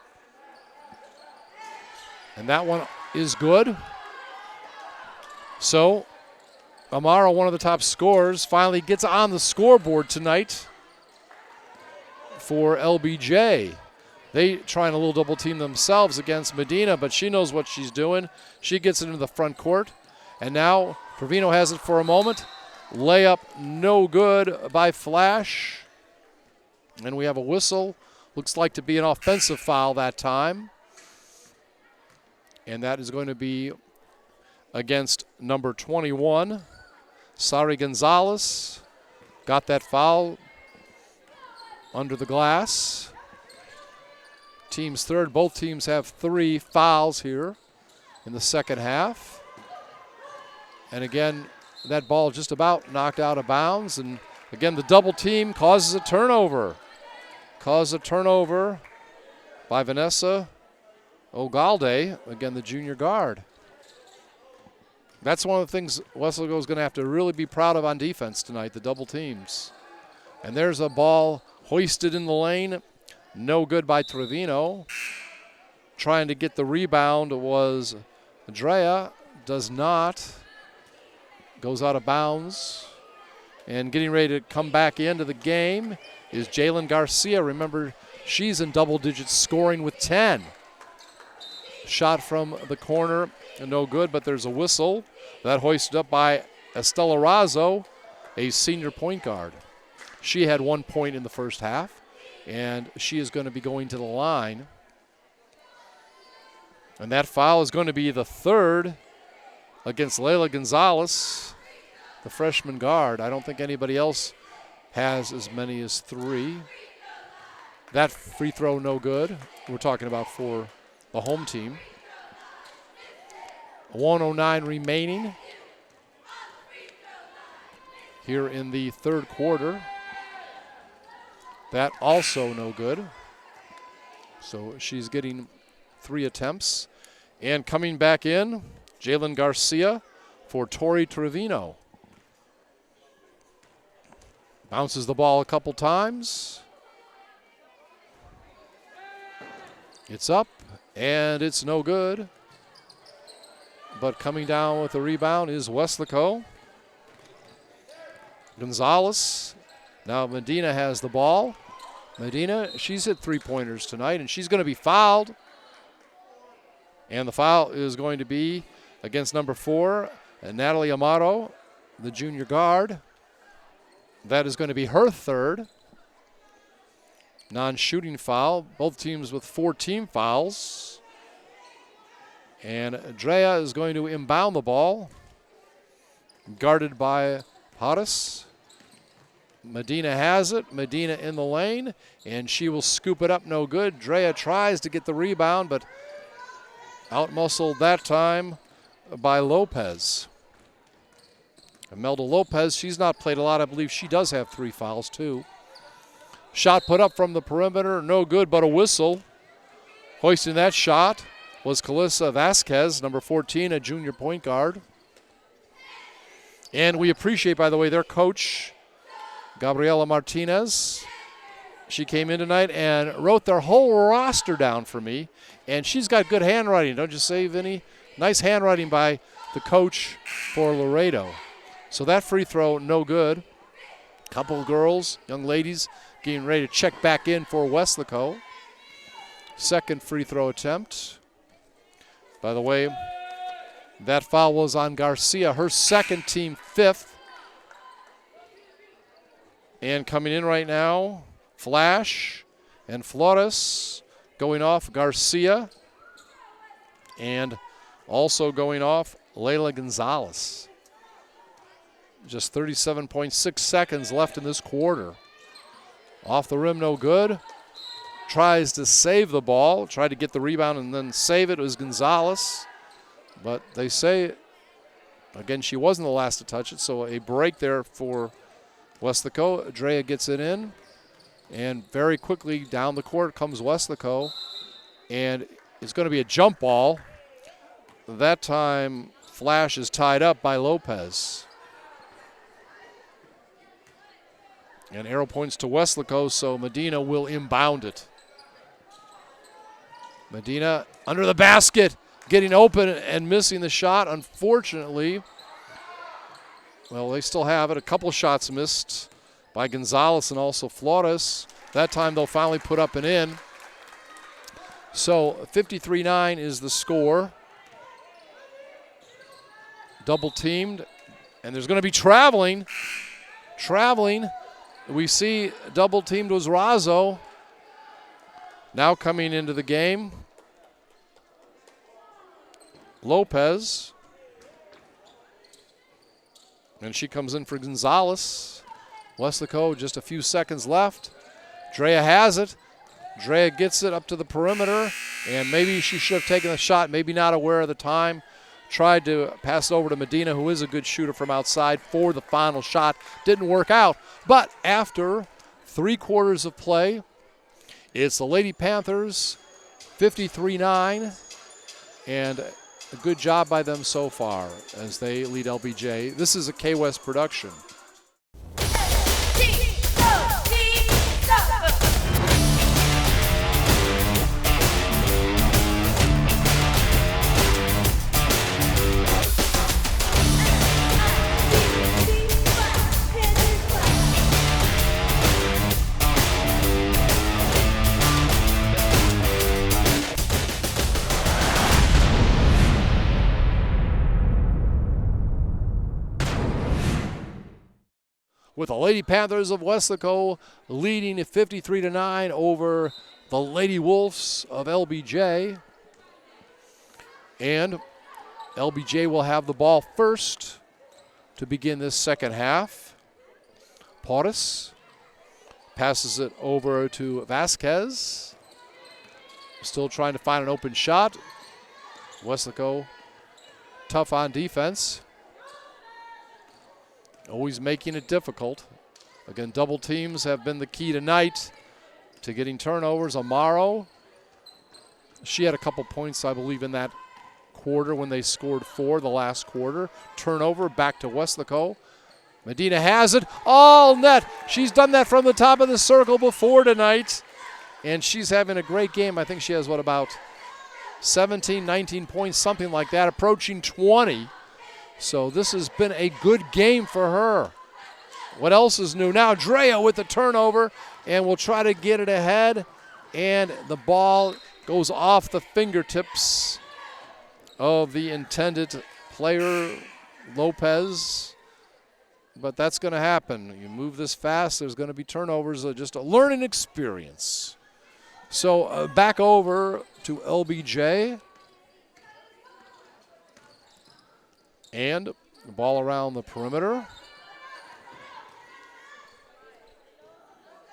And that one is good. So, Amaro, one of the top scorers, finally gets on the scoreboard tonight for LBJ. They trying a little double team themselves against Medina, but she knows what she's doing. She gets it into the front court. And now Trevino has it for a moment. Layup no good by Flash. And we have a whistle. Looks like to be an offensive foul that time. And that is going to be against number 21. Sari Gonzalez got that foul under the glass. Team's third. Both teams have 3 fouls here in the second half. And again, that ball just about knocked out of bounds. And again, the double team causes a turnover. Causes a turnover by Vanessa Ugalde, again, the junior guard. That's one of the things Weslaco is going to have to really be proud of on defense tonight, the double teams. And there's a ball hoisted in the lane. No good by Trevino. Trying to get the rebound was Andrea. Does not. Goes out of bounds. And getting ready to come back into the game is Jalen Garcia. Remember, she's in double digits scoring with 10. Shot from the corner, no good, but there's a whistle. That hoisted up by Estella Razo, a senior point guard. She had 1 point in the first half, and she is going to be going to the line. And that foul is going to be the third against Layla Gonzalez, the freshman guard. I don't think anybody else has as many as 3. That free throw no good. We're talking about for the home team. 1:09 remaining here in the third quarter. That also no good. So she's getting 3 attempts. And coming back in, Jalen Garcia for Tori Trevino. Bounces the ball a couple times. It's up, and it's no good. But coming down with the rebound is Weslaco. Gonzalez. Now Medina has the ball. Medina, she's hit 3-pointers tonight, and she's going to be fouled. And the foul is going to be against number 4, Natalie Amato, the junior guard. That is going to be her third non-shooting foul. Both teams with 4 team fouls. And Drea is going to inbound the ball, guarded by Pnathers. Medina has it. Medina in the lane, and she will scoop it up, no good. Drea tries to get the rebound, but out-muscled that time by Lopez. Imelda Lopez, she's not played a lot. I believe she does have 3 fouls too. Shot put up from the perimeter, no good, but a whistle. Hoisting that shot was Calissa Vasquez, number 14, a junior point guard. And we appreciate, by the way, their coach, Gabriela Martinez. She came in tonight and wrote their whole roster down for me. And she's got good handwriting, don't you say, Vinny? Nice handwriting by the coach for Laredo. So that free throw, no good. Couple of girls, young ladies, getting ready to check back in for Weslaco. Second free throw attempt. By the way, that foul was on Garcia, her second, team 5th. And coming in right now, Flash and Flores going off Garcia. And also going off Layla Gonzalez. Just 37.6 seconds left in this quarter. Off the rim, no good. Tries to save the ball, tried to get the rebound and then save it. It was Gonzalez. But they say, again, she wasn't the last to touch it, so a break there for Weslaco. Drea gets it in, and very quickly down the court comes Weslaco, and it's going to be a jump ball. That time, Flash is tied up by Lopez. And arrow points to Weslaco, so Medina will inbound it. Medina under the basket, getting open and missing the shot. Unfortunately, well, they still have it. A couple shots missed by Gonzalez and also Flores. That time they'll finally put up and in. So 53-9 is the score. Double teamed, and there's going to be traveling. We see double teamed was Razzo. Now coming into the game, Lopez. And she comes in for Gonzalez. Weslaco, just a few seconds left. Drea has it. Drea gets it up to the perimeter, and maybe she should have taken the shot, maybe not aware of the time. Tried to pass it over to Medina, who is a good shooter from outside, for the final shot. Didn't work out. But after 3 quarters of play, it's the Lady Panthers 53-9, and a good job by them so far as they lead LBJ. This is a K-West production. With the Lady Panthers of Weslaco leading 53-9 over the Lady Wolves of LBJ. And LBJ will have the ball first to begin this second half. Portis passes it over to Vasquez. Still trying to find an open shot. Weslaco tough on defense. Always making it difficult. Again, double teams have been the key tonight to getting turnovers. Amaro, she had a couple points, I believe, in that quarter when they scored 4 the last quarter. Turnover back to Weslaco. Medina has it. All net. She's done that from the top of the circle before tonight. And she's having a great game. I think she has, about 17, 19 points, something like that, approaching 20. So this has been a good game for her. What else is new? Now Drea with the turnover, and will try to get it ahead. And the ball goes off the fingertips of the intended player, Lopez. But that's going to happen. You move this fast, there's going to be turnovers, just a learning experience. So back over to LBJ. And the ball around the perimeter.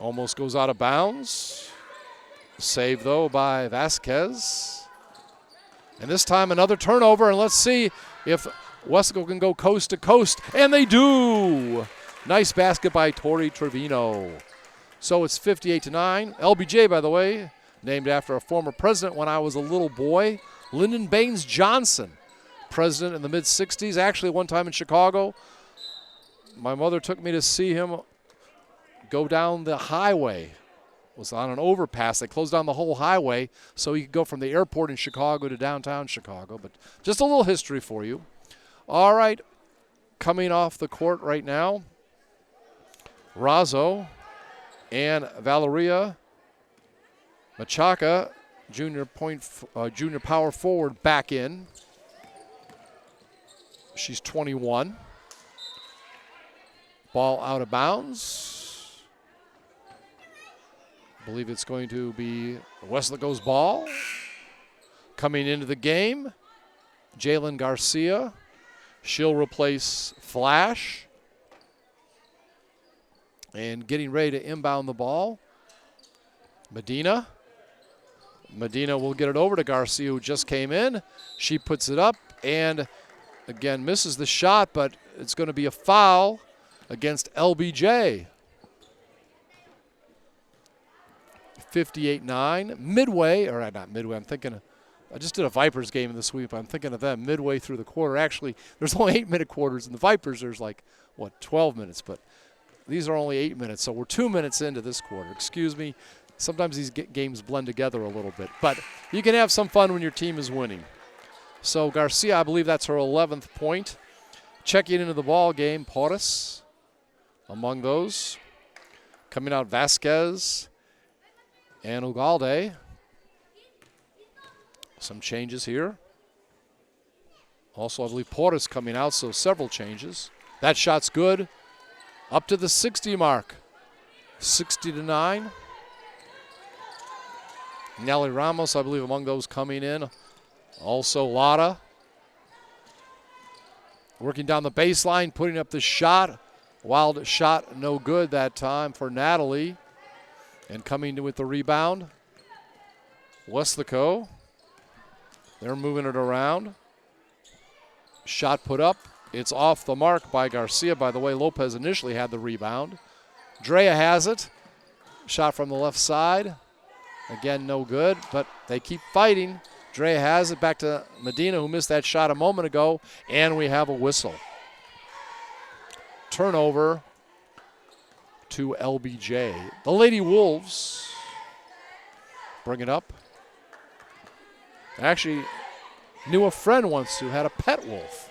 Almost goes out of bounds. Save, though, by Vasquez. And this time another turnover, and let's see if Weslaco can go coast to coast, and they do. Nice basket by Tori Trevino. So it's 58-9. LBJ, by the way, named after a former president when I was a little boy, Lyndon Baines Johnson, president in the mid-'60s. Actually, one time in Chicago, my mother took me to see him go down the highway. It was on an overpass. They closed down the whole highway so he could go from the airport in Chicago to downtown Chicago. But just a little history for you. All right, coming off the court right now, Razzo and Valeria Machaca, junior power forward, back in. She's 21. Ball out of bounds. I believe it's going to be Weslaco's ball. Coming into the game, Jalen Garcia. She'll replace Flash. And getting ready to inbound the ball, Medina. Medina will get it over to Garcia, who just came in. She puts it up and, again, misses the shot, but it's going to be a foul against LBJ. 58-9. Midway, or not midway, I just did a Vipers game in the sweep. I'm thinking of them midway through the quarter. Actually, there's only 8-minute quarters. In the Vipers, there's 12 minutes. But these are only 8 minutes, so we're 2 minutes into this quarter. Excuse me. Sometimes these games blend together a little bit. But you can have some fun when your team is winning. So Garcia, I believe that's her 11th point. Checking into the ball game, Porras among those. Coming out, Vasquez and Ugalde. Some changes here. Also, I believe Porras coming out, so several changes. That shot's good. Up to the 60 mark. 60-9. Nelly Ramos, I believe, among those coming in. Also, Lara. Working down the baseline, putting up the shot. Wild shot, no good that time for Natalie. And coming with the rebound, Weslaco. They're moving it around. Shot put up. It's off the mark by Garcia. By the way, Lopez initially had the rebound. Drea has it. Shot from the left side. Again, no good, but they keep fighting. Drea has it back to Medina, who missed that shot a moment ago, and we have a whistle. Turnover to LBJ. The Lady Wolves bring it up. I actually knew a friend once who had a pet wolf.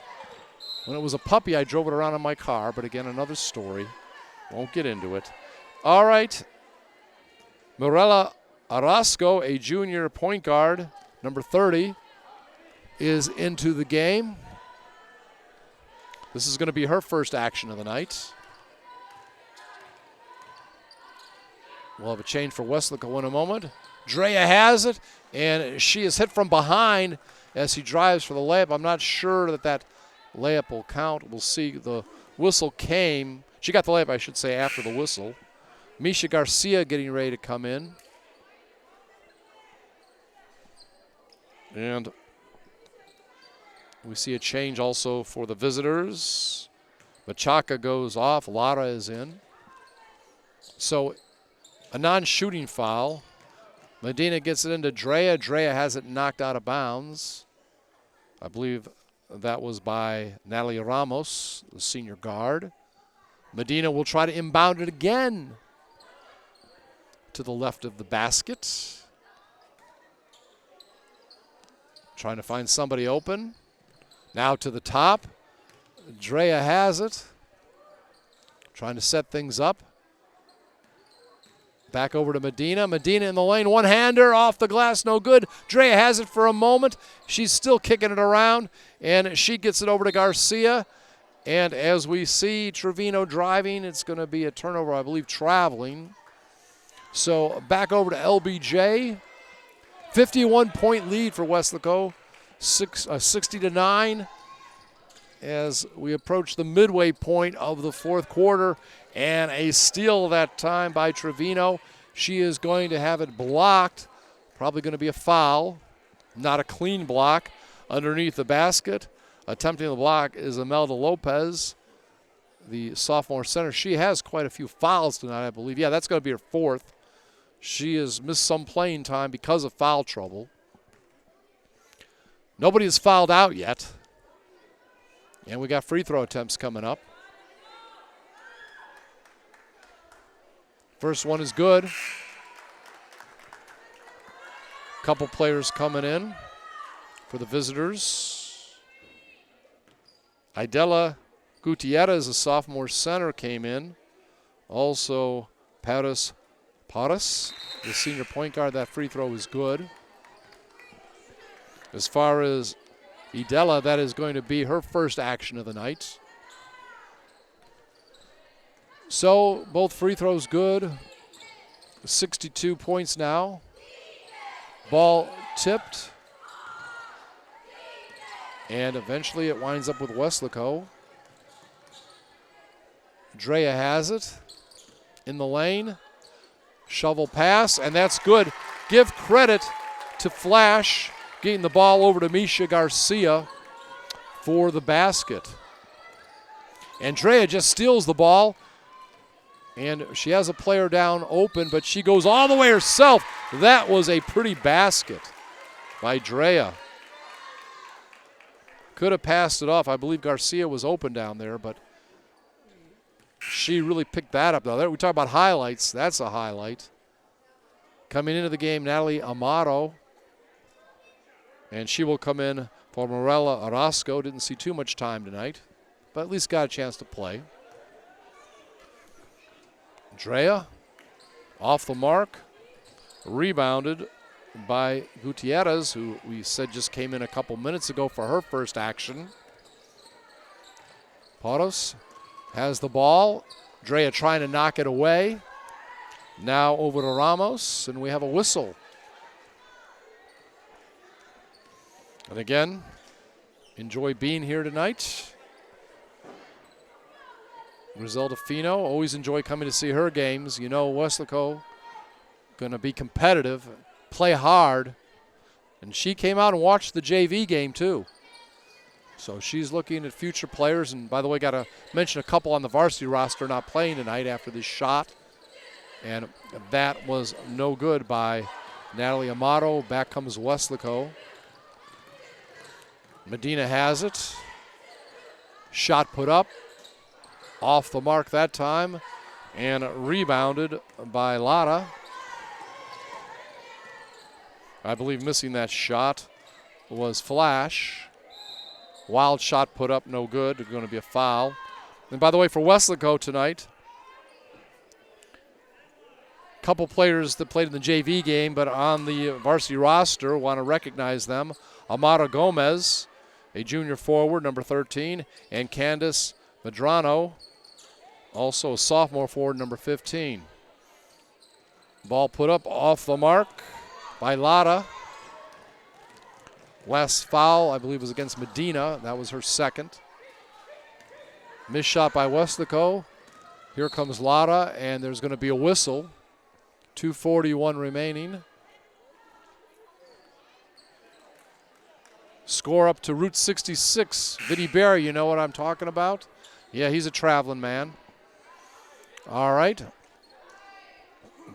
When it was a puppy, I drove it around in my car, but again, another story. Won't get into it. All right. Mirella Orozco, a junior point guard, number 30, is into the game. This is going to be her first action of the night. We'll have a change for Weslaco in a moment. Drea has it, and she is hit from behind as he drives for the layup. I'm not sure that layup will count. We'll see. The whistle came. She got the layup, I should say, after the whistle. Misha Garcia getting ready to come in. And We see a change also for the visitors. Machaka goes off. Lara is in. So a non-shooting foul. Medina gets it into Drea. Drea has it knocked out of bounds. I believe that was by Natalie Ramos, the senior guard. Medina will try to inbound it again to the left of the basket. Trying to find somebody open. Now to the top. Drea has it. Trying to set things up. Back over to Medina. Medina in the lane. One-hander off the glass. No good. Drea has it for a moment. She's still kicking it around. And she gets it over to Garcia. And as we see Trevino driving, it's going to be a turnover, I believe, traveling. So back over to LBJ. 51-point lead for Weslaco. 60-9 as we approach the midway point of the fourth quarter. And a steal that time by Trevino. She is going to have it blocked. Probably going to be a foul. Not a clean block underneath the basket. Attempting the block is Imelda Lopez, the sophomore center. She has quite a few fouls tonight, I believe. Yeah, that's going to be her fourth. She has missed some playing time because of foul trouble. Nobody has fouled out yet. And we got free throw attempts coming up. First one is good. Couple players coming in for the visitors. Idela Gutierrez, a sophomore center, came in. Also, Pnathers, the senior point guard. That free throw is good. As far as Idela, that is going to be her first action of the night. So, both free throws good. 62 points now. Ball tipped. And eventually it winds up with Weslaco. Drea has it in the lane. Shovel pass, and that's good. Give credit to Flash, getting the ball over to Misha Garcia for the basket. And Drea just steals the ball. And she has a player down open, but she goes all the way herself. That was a pretty basket by Drea. Could have passed it off. I believe Garcia was open down there, but she really picked that up. Now, we talk about highlights. That's a highlight. Coming into the game, Natalie Amato. And she will come in for Morella Orozco. Didn't see too much time tonight, but at least got a chance to play. Drea off the mark. Rebounded by Gutierrez, who we said just came in a couple minutes ago for her first action. Pnathers has the ball. Drea trying to knock it away. Now over to Ramos, and we have a whistle. And again, enjoy being here tonight. Griselda Fino, always enjoy coming to see her games. You know, Weslaco going to be competitive, play hard. And she came out and watched the JV game too. So she's looking at future players. And by the way, got to mention a couple on the varsity roster not playing tonight after this shot. And that was no good by Natalie Amato. Back comes Weslaco. Medina has it. Shot put up. Off the mark that time. And rebounded by Lara. I believe missing that shot was Flash. Wild shot put up, no good. It's going to be a foul. And by the way, for Weslaco tonight, a couple players that played in the JV game but on the varsity roster, want to recognize them. Amara Gomez, a junior forward, number 13, and Candace Medrano, also a sophomore forward, number 15. Ball put up off the mark by Lara. Last foul, I believe, was against Medina. That was her second. Missed shot by Weslaco. Here comes Lara, and there's going to be a whistle. 2:41 remaining. Score up to Route 66. Vinny Barry, you know what I'm talking about? Yeah, he's a traveling man. All right.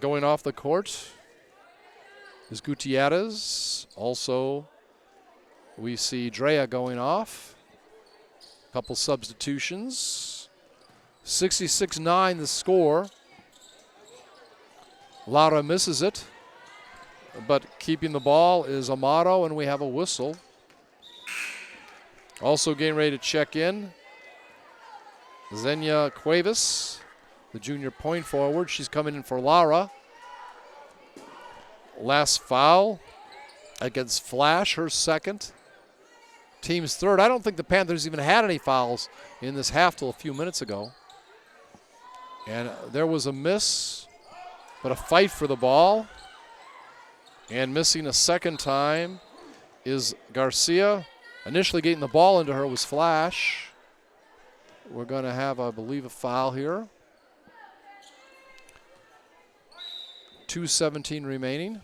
Going off the court is Gutierrez. Also, we see Drea going off. Couple substitutions. 66-9 the score. Lara misses it, but keeping the ball is Amato, and we have a whistle. Also getting ready to check in, Xenia Cuevas, the junior point forward. She's coming in for Lara. Last foul against Flash, her second. Team's third. I don't think the Panthers even had any fouls in this half till a few minutes ago. And there was a miss, but a fight for the ball. And missing a second time is Garcia. Initially getting the ball into her was Flash. We're going to have, I believe, a foul here. 2:17 remaining.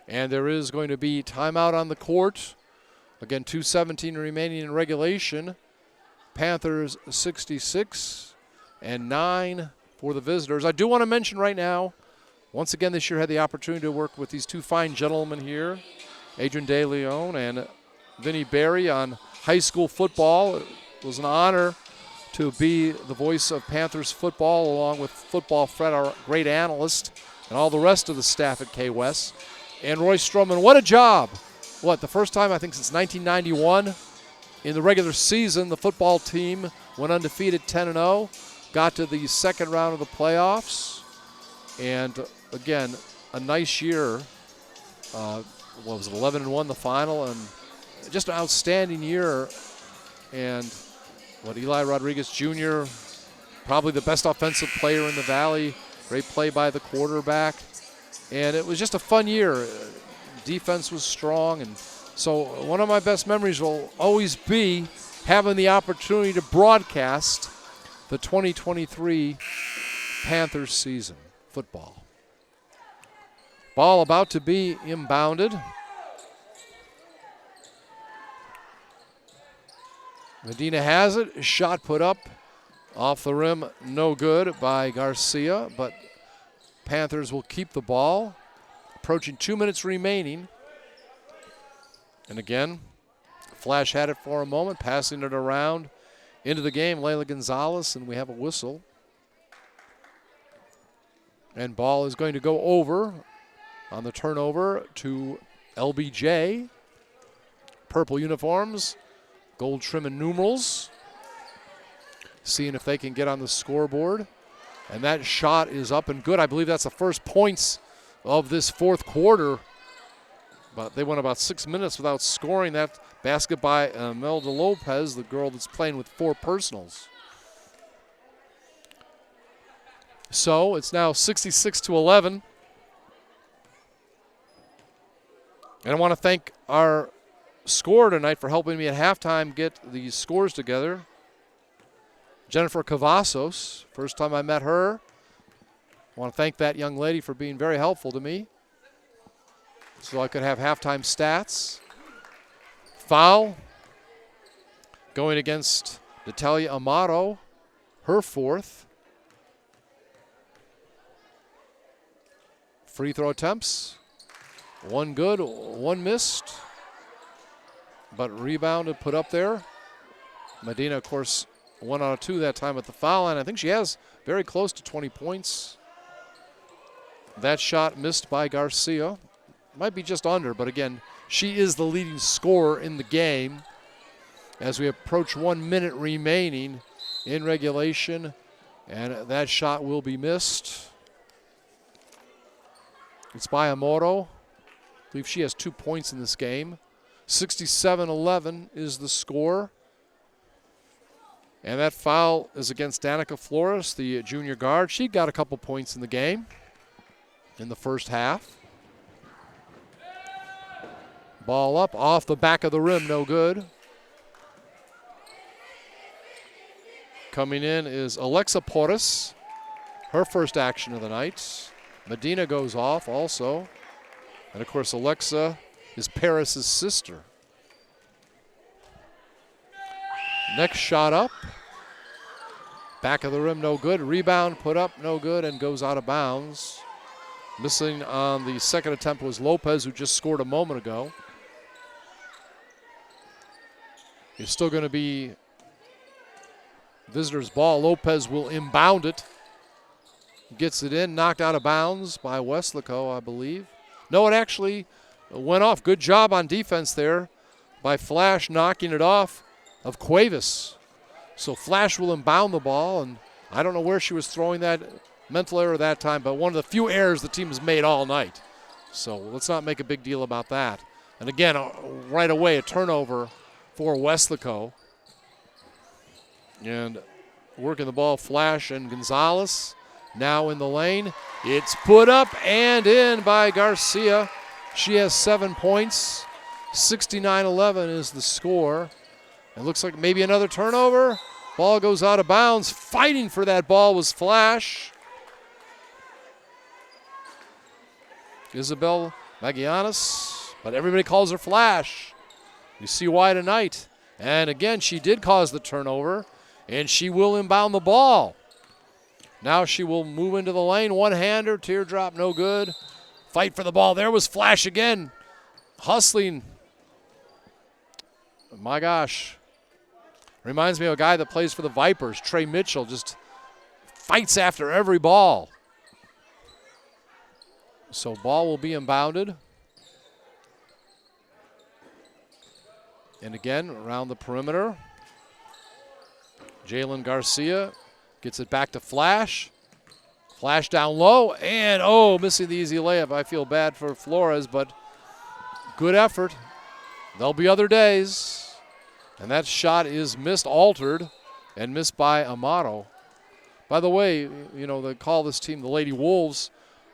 And there is going to be timeout on the court. Again, 2:17 remaining in regulation. Panthers 66 and 9 for the visitors. I do want to mention right now, once again this year had the opportunity to work with these two fine gentlemen here, Adrian De Leon and Vinny Barry on high school football. It was an honor to be the voice of Panthers football along with Football Fred, our great analyst, and all the rest of the staff at K-West. And Roy Stroman, what a job. The first time I think since 1991 in the regular season, the football team went undefeated 10-0, got to the second round of the playoffs, and again, a nice year. What was it, 11-1 the final, and just an outstanding year. And Eli Rodriguez Jr., probably the best offensive player in the Valley. Great play by the quarterback. And it was just a fun year. Defense was strong. And so one of my best memories will always be having the opportunity to broadcast the 2023 Panthers season football. Ball about to be inbounded. Medina has it. Shot put up off the rim. No good by Garcia, but Panthers will keep the ball. Approaching 2 minutes remaining. And again, Flash had it for a moment, passing it around into the game. Layla Gonzalez, and we have a whistle. And ball is going to go over on the turnover to LBJ. Purple uniforms, gold trim and numerals. Seeing if they can get on the scoreboard. And that shot is up and good. I believe that's the first points of this fourth quarter. But they went about 6 minutes without scoring. That basket by Imelda Lopez, the girl that's playing with 4 personals. So it's now 66-11. And I want to thank our scorer tonight for helping me at halftime get these scores together. Jennifer Cavazos, first time I met her. I want to thank that young lady for being very helpful to me so I could have halftime stats. Foul going against Natalia Amato, her fourth. Free throw attempts. One good, one missed. But rebounded, put up there. Medina, of course, 1 out of 2 that time at the foul line. I think she has very close to 20 points. That shot missed by Garcia. Might be just under, but again, she is the leading scorer in the game as we approach 1 minute remaining in regulation. And that shot will be missed. It's by Amoro. I believe she has 2 points in this game. 67-11 is the score. And that foul is against Danica Flores, the junior guard. She got a couple points in the game in the first half. Ball up off the back of the rim, no good. Coming in is Alexa Porras, her first action of the night. Medina goes off also. And of course, Alexa is Paris' sister. Next shot up. Back of the rim, no good. Rebound put up, no good, and goes out of bounds. Missing on the second attempt was Lopez, who just scored a moment ago. It's still going to be visitors' ball. Lopez will inbound it. Gets it in, knocked out of bounds by Weslaco, I believe. No, it actually went off. Good job on defense there by Flash, knocking it off of Cuevas. So Flash will inbound the ball, and I don't know where she was throwing that mental error that time, but one of the few errors the team has made all night. So let's not make a big deal about that. And again, right away, a turnover for Weslaco. And working the ball, Flash and Gonzalez now in the lane. It's put up and in by Garcia. She has 7 points. 69-11 is the score. It looks like maybe another turnover. Ball goes out of bounds. Fighting for that ball was Flash. Isabel Magianis, but everybody calls her Flash. You see why tonight. And again, she did cause the turnover, and she will inbound the ball. Now she will move into the lane. One-hander, teardrop, no good. Fight for the ball. There was Flash again. Hustling. My gosh. Reminds me of a guy that plays for the Vipers, Trey Mitchell, just fights after every ball. So ball will be inbounded. And again, around the perimeter. Jalen Garcia gets it back to Flash. Flash down low, and missing the easy layup. I feel bad for Flores, but good effort. There'll be other days. And that shot is missed, altered, and missed by Amato. By the way, you know, they call this team the Lady Wolves.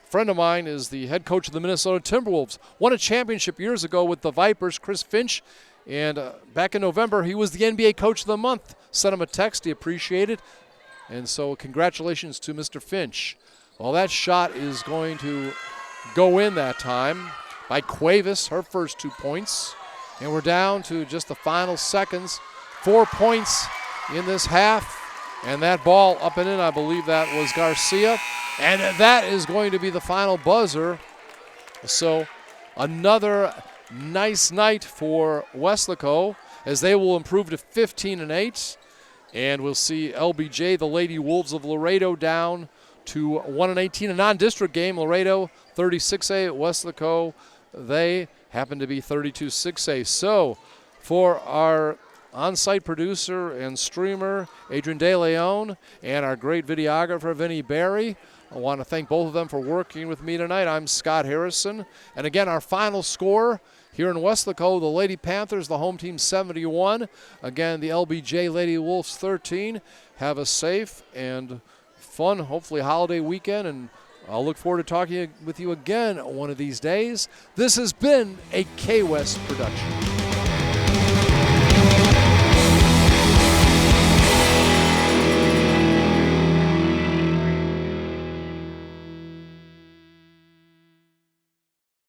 A friend of mine is the head coach of the Minnesota Timberwolves. Won a championship years ago with the Vipers, Chris Finch. And back in November, he was the NBA Coach of the Month. Sent him a text. He appreciated it. And so congratulations to Mr. Finch. Well, that shot is going to go in that time by Cuevas, her first 2 points. And we're down to just the final seconds. 4 points in this half. And that ball up and in, I believe that was Garcia. And that is going to be the final buzzer. So another nice night for Weslaco as they will improve to 15-8. And we'll see LBJ, the Lady Wolves of Laredo, down to 1-18. A non-district game, Laredo 36A, Weslaco, they happen to be 32-6A. So for our on-site producer and streamer, Adrian De Leon, and our great videographer, Vinny Barry, I want to thank both of them for working with me tonight. I'm Scott Harrison. And again, our final score here in Weslaco, the Lady Panthers, the home team, 71. Again, the LBJ Lady Wolves, 13. Have a safe and fun, hopefully, holiday weekend. And I'll look forward to talking with you again one of these days. This has been a K-West production.